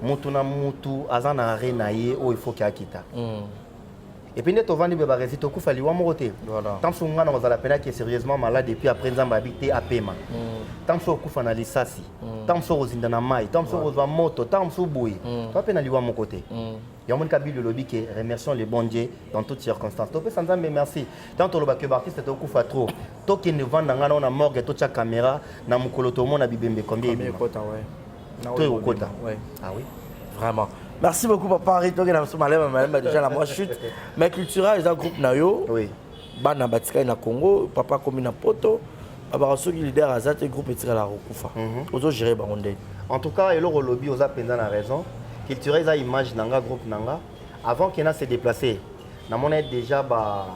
Mutuna mutu, azana renaye, oh, il faut qu'il y ait kita. Et puis, tu vas dire que tu vas faire des tant que tu as qui est sérieusement malade, et puis après, tu vas habiter à Pema. Tant que tu as fait des sassi, tant que tu as fait des mailles, tant que tu as fait des motos, tant que tu as fait tu vas faire des mon côté. Il y a un cas de lobby qui remercions les bons dieux dans toutes circonstances. Tu peux sans dire merci. Tant que tu as artiste, tu as fait trop. Toi qui ne vends dans la morgue, tu as caméra, na mukoloto mon abibembe combien il y a au quota. Ah oui. Vraiment. Merci beaucoup papa Henri. Toi qui as fait déjà la moi chute. Mais Cultura, ils ont un groupe nayo. Oui. Bana batika na Congo, papa comme na poto. Papa qui leader azat groupe etira la rokufa. Ozo gérer bangonde. En tout cas, elo lobby oza penza na raison. Cultura ils a image nanga groupe nanga avant qu'il n'a se déplacer. Na mon déjà ba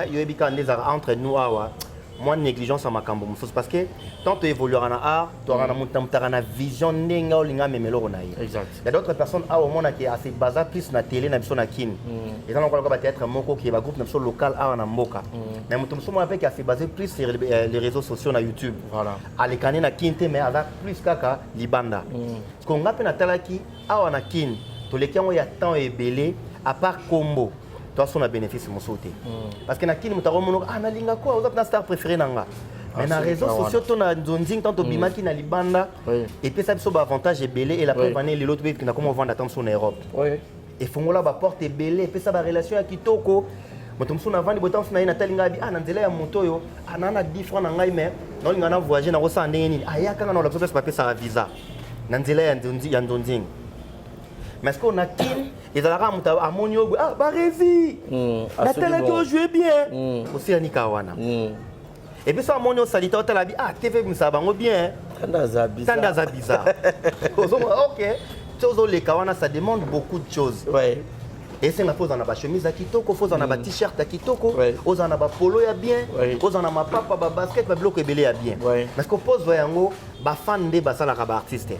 yo ebika ndeza entre nous awa. Moi négligence à ma cambo parce que tant tu évolueras en art, tu auras une vision nenga olinga memelo na yi. Exact. Il y a d'autres personnes à au monde qui est assez basé plus na télé na biso na kin. Et dans le cas peut-être moko qui est un groupe na local à na mboka. Mais mutum so mo avec qui est basé plus sur les réseaux sociaux na YouTube. Voilà. Ali kané na kinte mais avec plus kaka libanda. Ce qu'on appelle na talaki à na kin, to les qui ont ya temps et belé à part combo. Toi, son a bénéfice mon sauté. Parce que na kini mutaro mono ah na linga quoi, vous êtes na star préféré nanga. Mais na réseaux sociaux ton na zonzing tant bimaki na libanda et puis ça biso ba avantage et belé et la preuve année l'autre qui na comment vendre attendre son Europe. Oui. Et fongola ba porte belé et puis ça ba relation ya kitoko. Moto mso na vandi botan na ina talinga bi ah na nzela ya moto yo anana 10 francs na ngai mais na linga na voyager na rosa ndenge nini aya kanga na la process papier ça visa. Na nzela ya nzonzing. Mais est-ce qu'on a kin et ça la muta amonio ah barezi natala qui jouer bien aussi anika wana et puis ça amonio salita otala bi ah TV misa bango bien tanda za bizarre OK chose les kawana ça demande beaucoup de choses ouais et c'est la pose en ba chemise à kitoko faut en ba t-shirt à kitoko aux en ba polo ya bien aux en ma papa ba basket ba bloc ebele ya bien parce qu'on pose voyango ba fan de ba sala ka ba artiste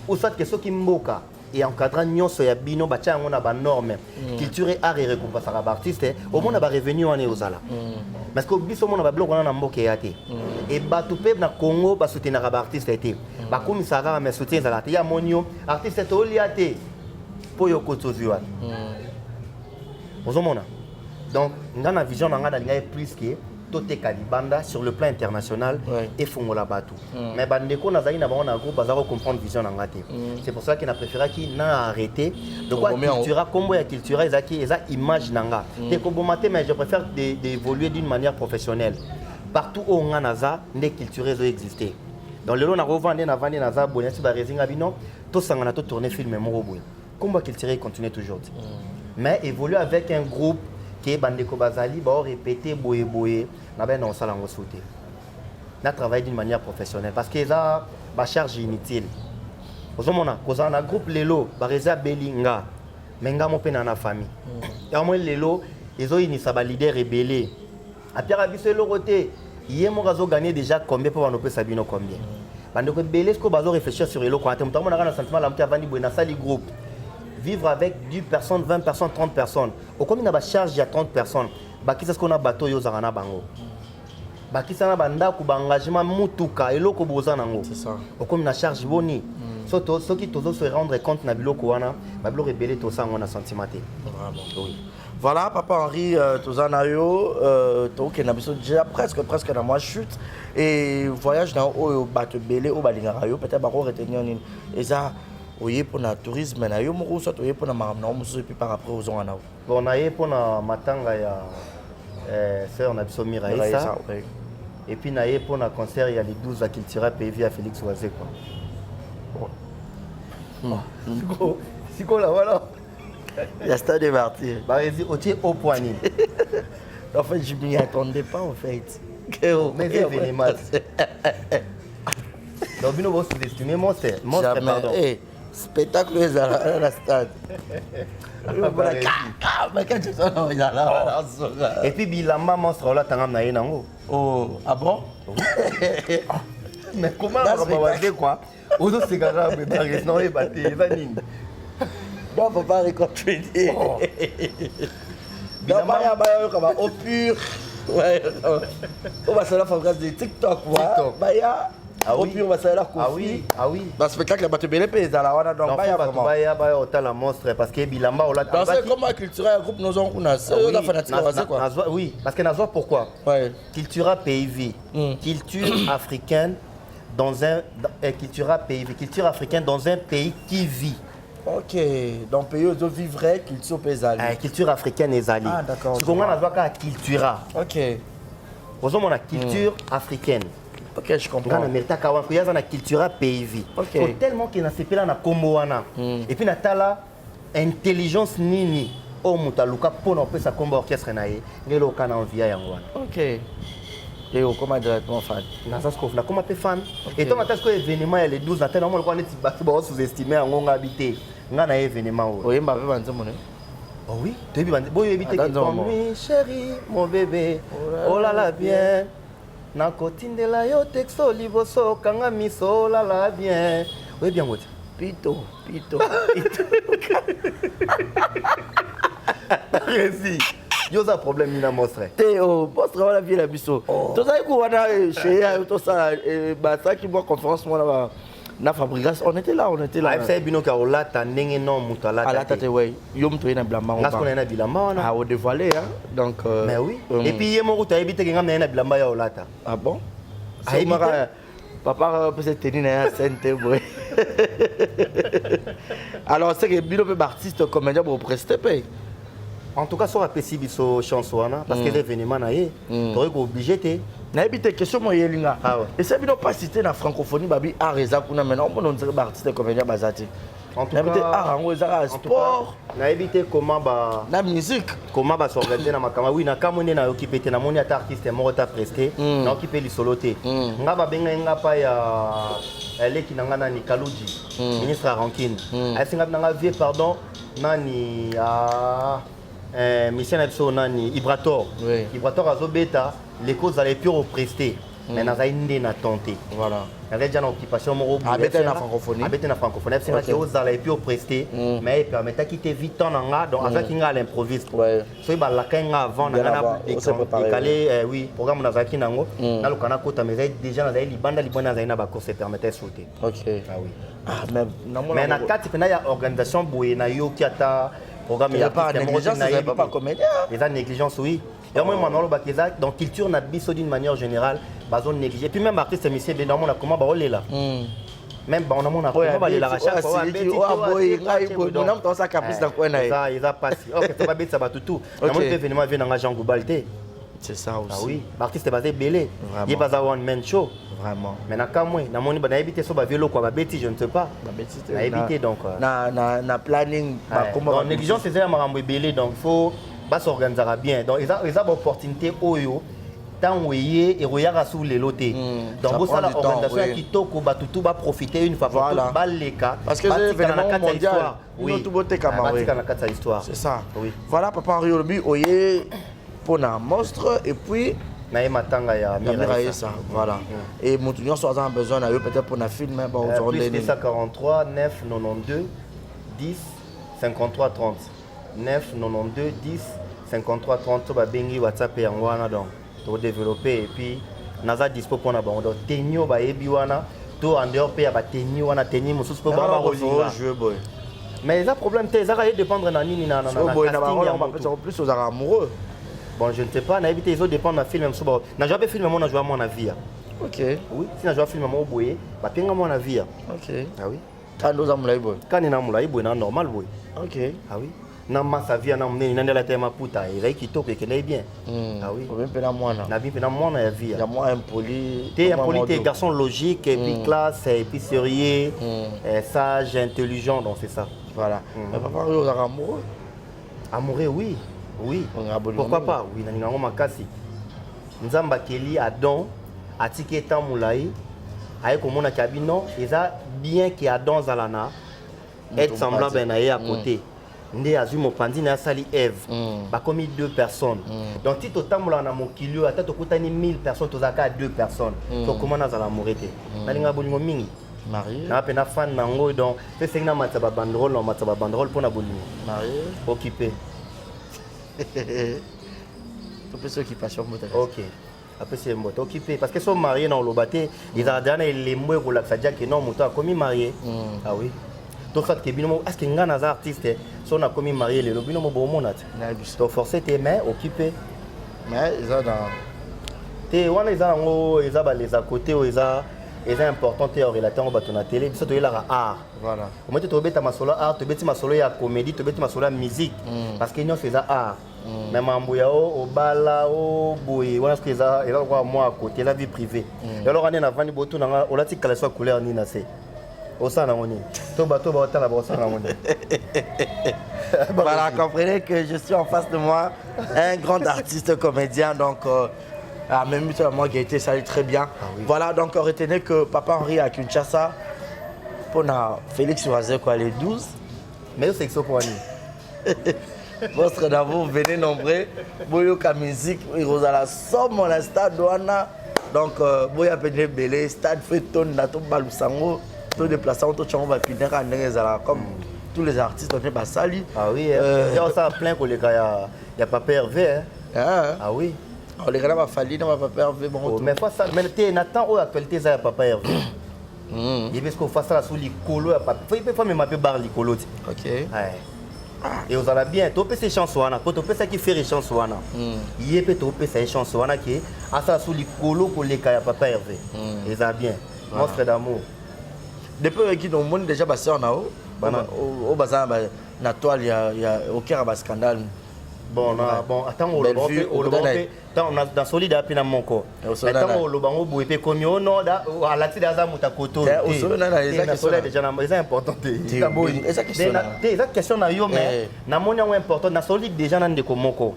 ou soit que ceux qui mboka et encadrant nyonso ya bino ba tia ngona ba norme culture et art et récompense à artiste au monde ba revenu en ezala parce que biso mona ba bloc on na mboka ya té et ba tout peuple na Congo ba soutenir ba artiste été ba komisara mais soutien za la té ya monio artiste to liaté po yo kotozuwa ozomona donc ngana vision na ngana linga plus que toté kalibanda sur le plan international et fongola batu mais bandeko nazali na bango na groupe bazako comprendre vision na ngate c'est pour ça qu'il a préféré qu'il n'a arrêté de quoi cultura combo ya cultura ezaki eza image nanga te ko bomate mais je préfère d'évoluer d'une manière professionnelle partout où on naza ne culture ezo exister dans le lot na revendre na vendre naza bonesi ba rezinga bino to sangana to tourner film moko boy combo culture continue toujours mais évoluer avec un groupe qui est bandeko bazali ba répéter boye na ben non ça lango sauter na travailler d'une manière professionnelle parce que ça ba charge inutile ozomona koza na groupe lelo ba reza belinga menga mo pena na famille et au moins lelo ezo inisa ba leader rebelle a pierre biso le côté yemo gazo gagner déjà combien pour on peut sabino combien bandeko belé ce ko bazo réfléchir sur elo quoi tempo na sentiment la mti avandi boye na sali groupe vivre avec 10 personnes 20 personnes 30 personnes au combien na ba charge ya 30 personnes bah qui c'est ce qu'on a bateau yo zarana bango bakisana bandako baengagement mutuka eloko boza nango c'est ça okomi na charge boni soki tozo se rendre compte na biloko wana babiloko ebele tosango na sentiment te vraiment oui voilà papa Henri tozana yo tokenda biso déjà presque na moi chute et voyage na oyo bato belé o balingaka yo peut-être bako retenir nini eza oye pour na tourisme na yo moko soit oye pour na makambo na mosusu et puis par après ozonga na bon na ye pona matanga ya sœur na biso Miraïsa et puis na ye pona concert ya les 12 à Cultura PV à Félix Oazé quoi bon siko la voilà il y a stade parti Barési otier au poignet en fait je m'y attendais pas en fait mais c'est événement donc bino vous sous-estimez monstre pardon spectacle les à la stade et puis bilamba monstre là tangam na ye nango oh ah bon mais comment on va dire quoi ozo sigara be Barési non e baté ça nini non faut pas reconstruire bilamba ya ba yo comme au pur ouais on va se la faire grâce de TikTok bah ya au pur on va se la ah oui dans spectacle bato belé pe za la wana donc ba ya vraiment ba ya otala monstre parce que bilamba ola dans c'est comme culturel groupe nous on kuna c'est la fanatique c'est quoi oui parce que nazwa pourquoi ouais Cultura PIV culture africaine dans un culture africaine dans un pays qui vit. Ok, donc pays où vivrait culture paysanne. Culture africaine ezali. Ah d'accord. Ce qu'on a la cultura. Ok. Vous avez la culture africaine. Ok, je comprends. On a mérité kawan kuyaza na cultura PIV. Ok. Tellement qu'il na sepela na kombo wana. Et puis natala intelligence nini o mutaluka pona pesa kombo orchestre na ye. Ngelo kana envia yango wana. Ok. Et comment directement fan? Na comment pe fan? Et toi matas ko événement ya les 12 na tellement ko neti batu ba sous-estimer yango ngabité. Nga na événement o. Oyemba pe banzo mone. Oh oui, tu as dit que ton chéri, mon bébé, oh là là bien. Na kotinde la yo texto liboso kanga miso oh là là bien. Oui bien gote. Pito. Rési. Yo za problème ina mostre. Théo, mostre wala vie la biso. To ça ko wana chez to ça ba ça qui moi conférence moi là na fabrication on était là ah c'est bino ka olata ndenge non muto alata ala tate ouais yom to ina blamba on ba ngasiko na bilamba wana ah au dévoiler hein donc mais oui et puis yemo ko tayebi te ngam na bilamba ya olata ah bon c'est mara papa peut se tenir na scène boy alors c'est que bino pe artiste comédien pour prester paye. En tout cas, sur la PCB chanson, parce que l'événement est obligé. Na ebite question mo yelinga. Et ça bino pas cité na francophonie babi areza kuna maintenant on dirait ba artiste comédien bazati. En tout cas, art en sport. Na ebite comment ba la musique, comment ba s'organiser na makama oui na kamone na occupé te na moni ata artiste moko ta presté na occupé li soloté. Nga ba benga nga pa ya eleki nanga na ni Kaluji, ministre à Rankine. Asinga nanga vie pardon nani Michel Abso nani Ibrator. Ibrator azobeta les causes allaient plus represter. Mais n'a rien n'a tenté. Voilà. Il y avait déjà une occupation moro. Habiter na francophonie. Habiter na francophonie. C'est que aux allaient plus represter. Mais il permettait quitter vite en anga donc avec kinga l'improviste. Ouais. So il la kinga avant na na décalé oui programme na zaki nango. Na le kana kota mais déjà na libanda libanda na ba course permettait sauter. OK. Ah oui. Ah mais na kati pena ya organisation boye na yo ki ata programme ya pas négligence pas comédien. Les négligence oui. Et moi donc culture n'a biso d'une manière générale bazon négligé puis même artiste monsieur ben on a comment ba là même on a mon comment ba la chaque fois boy ngai boy on a tout ça caprice dans coin ça il a passé OK c'est pas bête ça va tout na mon événement vient dans Jean globalité c'est ça aussi. Ah oui l'artiste basé belé il pas un one man show vraiment mais na kamwe na moni ba na éviter so ba vélo quoi ba bêtise je ne sais pas ba bêtise na éviter donc na planning comment négligence c'est un marambo belé donc faut va s'organiser bien donc ils ont une opportunité oyo tant ouye et royara sous les lotés donc vous ça l'organisation qui toko batutu va profiter une fois pour toutes baleka parce que l'événement mondial oui tout beauté camarade c'est histoire c'est ça oui voilà papa Henri Olobi oye pour un monstre et puis na matanga ya Miraïsa voilà et montunyo soit en besoin na peut-être pour un film aujourd'hui plus 43 9 92 10 53 30 9 92 10 53 30 ba bengi WhatsApp yango wana donc to développer et puis naza dispo pour na bango donc tenio ba yebi wana to en dehors pe ya ba tenio wana tenio mususu po ba rolinga mais les problème te ça va dépendre na nini na casting plus aux amoureux. Bon, je ne sais pas, n'habite les autres dépendent d'un film. Na joué film mon joué à mon avis. OK. Oui, si na joué film mon boye, ba pinga mon avis. OK. Ah oui. Quand nous avons la boy. Quand na mula boye na normal boye. OK. Ah oui. Na massa vie na mné na la tema puta, il va qui toque que n'est bien. Ah oui. Même pe na mwana. Na vie pe na mwana ya vie. Ya moi impoli. T'es impoli, t'es garçon logique et puis classe et puis sérieux, sage, intelligent donc c'est ça. Voilà. Mais papa aux amoureux. Amoureux oui. Oui, pourquoi pas? Oui, nango makasi. Nzamba Kelly Adam atiki etan moulai aye komona kabino eza bien que Adam zalana être semblable na ye à côté. Ndé azui mopandi na sali Eve. Ba komi 2 personnes. Donc si totambola na mokilio ata tokutani 1000 personnes tozaka 2 personnes. Donc comment na zala mourete? Nalinga bolingo mingi. Marié. Na pena fan nango donc c'est c'est na mataba bandrol na mataba bandrol pour na bolingo. Marié. Occupé. Tout ceux qui passent moto. OK. Après c'est moto occupé parce que sont mariés dans le baté, ils ont donné les mots pour la dire que non moto a commis marié. Ah oui. Donc ça que bino est-ce que ngana za artiste sont a commis marié le bino mo bon monat. Donc forcé tes mains occupées. Mais ils ont dans té wana ils ont ils ont les à côté ils ont est important te relateur ba ton télé biso to yela art. Voilà. Comment tu beta masolo art, tu beti masolo ya comédie, tu beti masolo ya musique parce que nous faisons art. Même ambu ya o bala o boy, wana ce que ça et là quoi moi à côté la vie privée. Et alors on est na vandi boto na o lati kala so couleur ni na se. O ça na ngoni. To ba ta la bossa na ngoni. Voilà, comprenez que je suis en face de moi un grand artiste comédien donc même moi qui a été sali très bien. Ah, oui. Voilà, donc retenez que Papa Henri à Kinshasa pour Félix Oazé quoi les 12. Mais c'est que pour nous. Votre d'amour venez nombreux. Boyoka musique, Rosala somme on a stade douana. Donc boya peine belé stade fait ton na to balusango, to déplaçant to chamba pinera ndezala comme tous les artistes on est basali. Ah oui, il y a ça plein que les gars il y a Papa Hervé hein. Ah oui. Oh, les gars, fallu dans Papa Hervé. Bon, mais faut ça, mais tu n'attends où actualité ça Papa Hervé. Il veut qu'on fasse ça sur les colos à Papa. Il faut même m'appeler bar les colos. OK. Et vous allez bien, tu peux ces chansons là, tu peux ça qui fait les chansons là. Il peut tu peux ces chansons là qui à ça sur les colos pour les cas Papa Hervé. Et ça bien. Monstre d'amour. Depuis qui dans le monde déjà passé en haut. Au bazar na toile il y a aucun scandale. Bon, attends, on dans solide à peine mon corps. Attends, on le bango boué comme yo non à la tête d'Azam ou ta koto. C'est important. C'est question na yo mais na monia important na solide déjà nan de komoko.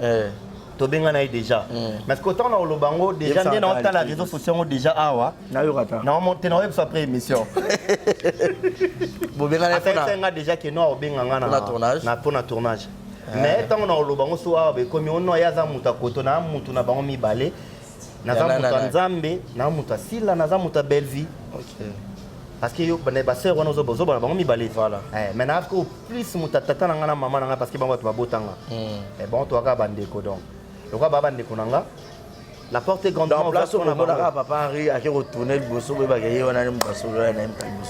To benga na déjà. Mais ce que tant na le bango déjà dans la réseaux sociaux déjà awa. Na yo rata. Na monter na web sur après émission. Bo benga na fona. Déjà que no benga na tournage. Na pour na tournage. Mais tant on a le bango soa comme on a yaza muta koto na mutu na bango mibale na za muta nzambe na muta sila na za muta belle vie. OK. Parce que yo bane baseur wana zo bango mibale voilà. Mais na ko plus muta tata na ngana mama na parce que bango to botanga. Et bon to aka bandeko donc. Le quoi baba ndeko nanga. La porte est grande. Dans place on a Papa Henri a qui retourner le bosso be bagaye on a une bosso là na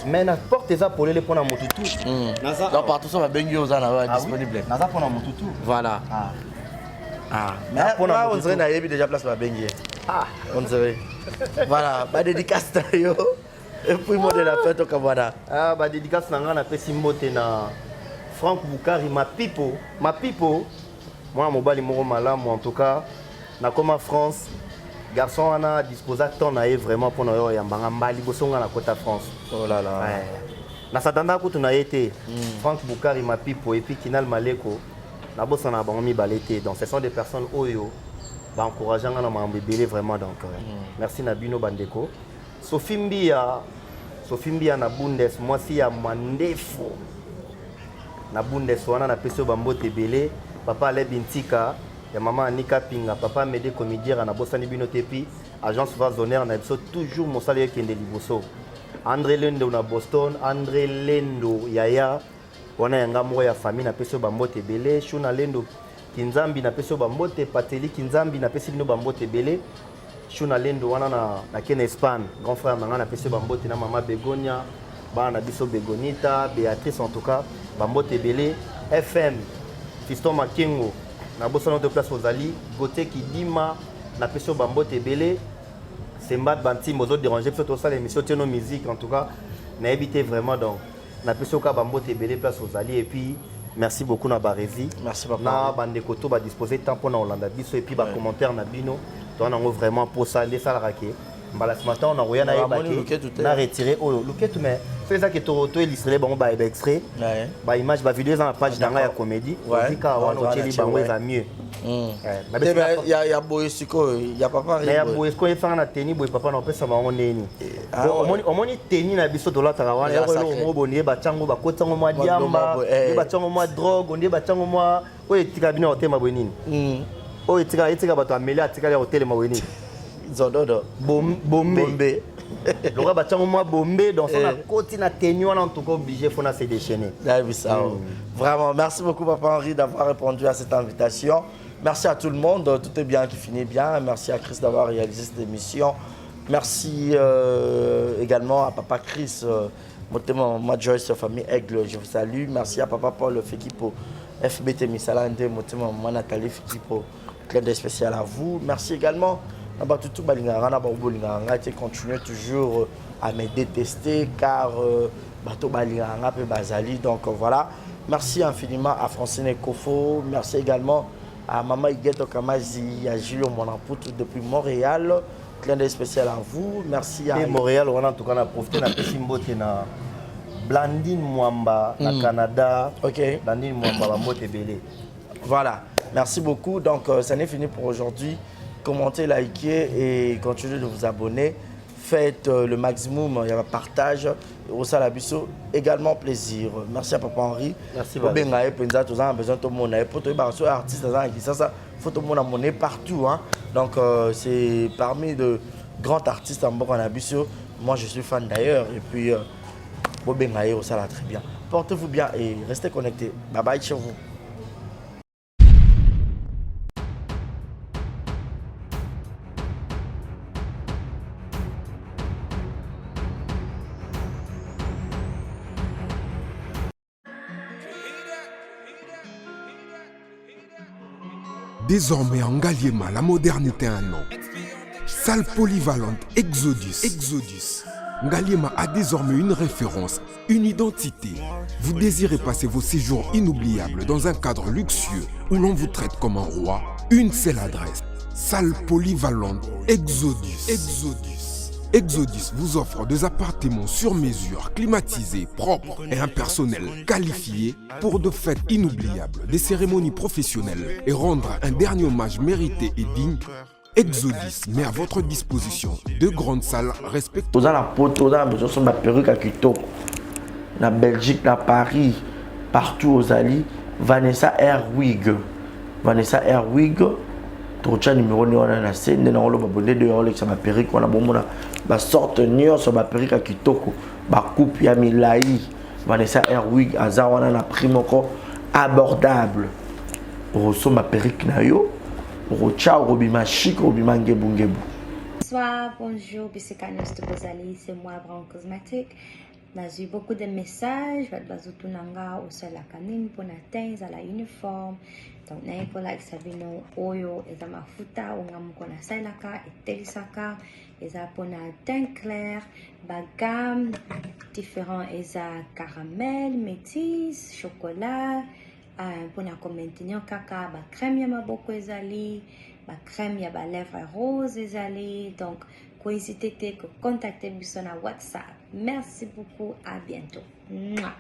mais na porte eza pour les pona mututu. Donc partout ça va bengi aux ana disponible. Na za pona mututu. Voilà. Mais là on serait na yebi déjà place va bengi. On serait. Voilà, ba dédicace yo. Et puis moi de la fête au Kabana. Ba dédicace na nga na pesi mbote na Franck Boukari ma pipo. Moi mobali moko malamu en tout cas na comme France. Garçon a disposé ton vraiment pour nous yambanga mbali bosonga na côté France. Oh là là. Na satanda ko tuna été Franck Boukari ma pipo et puis Kinal Maleko na bossa na bango mi balete donc ce sont des personnes oyo ba encourageant na mambebele vraiment donc merci na bino bandeko. Sophie Mbia na Bundes moi si ya mandefo na Bundes wana na peso bambote belé papa le bintika ya maman Anika Pinga papa Médé comédienne na bosani bino tepi agence Vazoner na biso toujours mon salaire kende liboso André Lendo na Boston André Lendo yaya wana yanga mo ya famille na peso bambote belé Shuna Lendo Kinzambi na peso bambote Pateli Kinzambi na peso bino bambote belé Shuna Lendo wana na Ken Espagne grand frère nanga na pese bambote na mama Begonia bana biso Begonita Béatrice en tout cas bambote belé FM Fiston Makengo na bossa notre place Ozali Goté Kidima na pese bambote belé Sembat Banti mozo déranger peut tout ça l'émission Teno musique en tout cas na évité vraiment donc na pese ka bambote belé place Ozali et puis merci beaucoup na Barézi merci papa na bande koto ba disposer temps pour na Hollande biso et puis ba commentaire na bino on a vraiment pour ça les salariés ce matin on a rien à retirer oh look tout mais c'est ça que tu illustré bon ba extrait ba image ba vidéo dans la page dans la comédie dit ka on oteli bango ça mieux il y a boyesiko il y a papa il y a boyesiko il fait na tennis boy papa na pesa bango neni on moni tennis na biso to la tarawana ya ko mo bonier ba chango ba kotango mo diamba ba chango mo drogue on dit ba chango mo ko etika bino otema bonini oh etika bato ameli atika ya hotel maweni zododo bombe le roi batang moi bombe dans son côté na tenue en tout cas obligé faut na se déchaîner vraiment merci beaucoup papa Henri d'avoir répondu à cette invitation. Merci à tout le monde, tout est bien qui finit bien. Merci à Chris d'avoir réalisé cette émission. Merci également à papa Chris moi Joyce famille Aigle, je vous salue. Merci à papa Paul Fekipo FBT Misalande moi Nathalie Fekipo, clin d'œil spécial à vous. Merci également à tout Balingara, continuez toujours à me détester car bateau Balingara peut Bazali. Donc voilà, merci infiniment à Francine Kofo. Merci également à Maman Igueto Kamazi, à Julio Monampout depuis Montréal. Clin d'œil spécial à vous. Merci à Montréal. On a en tout cas profité de Pessimbote na Blandine Mwamba na Canada. Ok. Blandine Mwamba Bambote Belé. Voilà. Merci beaucoup. Donc ça n'est fini pour aujourd'hui. Commentez, likez et continuez de vous abonner. Faites le maximum, il y a un partage. Au Salabiso, également plaisir. Merci à Papa Henri. Merci beaucoup. Vous avez besoin de tout le monde. Pour tout le monde, artiste, ça, faut tout le monde monnaie partout. Hein. Donc c'est parmi de grands artistes en Bokanabiso. Moi je suis fan d'ailleurs. Et puis, vous avez au Sala très bien. Portez-vous bien et restez connectés. Bye bye chez vous. Désormais en Ngaliema, la modernité a un nom. Salle polyvalente Exodus. Ngaliema a désormais une référence, une identité. Vous désirez passer vos séjours inoubliables dans un cadre luxueux où l'on vous traite comme un roi? Une seule adresse. Salle polyvalente Exodus vous offre des appartements sur mesure, climatisés, propres et un personnel qualifié pour de fêtes inoubliables, des cérémonies professionnelles et rendre un dernier hommage mérité et digne. Exodus met à votre disposition deux grandes salles respectueuses. Dans la poto, dans la perruque à Kitoko, na Belgique, na Paris, partout aux alliés, Vanessa Airwig. Trocha numéro ni on a na scène na olo babonde de olo ça ma perruque on a bon mona ba sorte nio sur ma perruque à Kitoko ba coupe ya milai Vanessa Airwig azawana na primoko abordable roso ma perruque na yo rocha robima chic robima ngebu. Bonsoir, bonjour, Bissikanyos de Bozali, c'est moi Brown Cosmétique. J'ai eu beaucoup de messages, Bazutunanga au sol la canine pour atteindre à la uniforme. Donc, n'a pas like Sabino Oyo et ma futa ou ngamukona sailaka et telisaka et ça pour na teint clair, bagam différent et ça caramel, métis, chocolat, pour na commentinyo kaka, ba crème yama beaucoup ezali, ba crème yaba lèvres rose ezali. Donc, n'hésitez pas à contacter sur WhatsApp. Merci beaucoup, à bientôt. Mouah.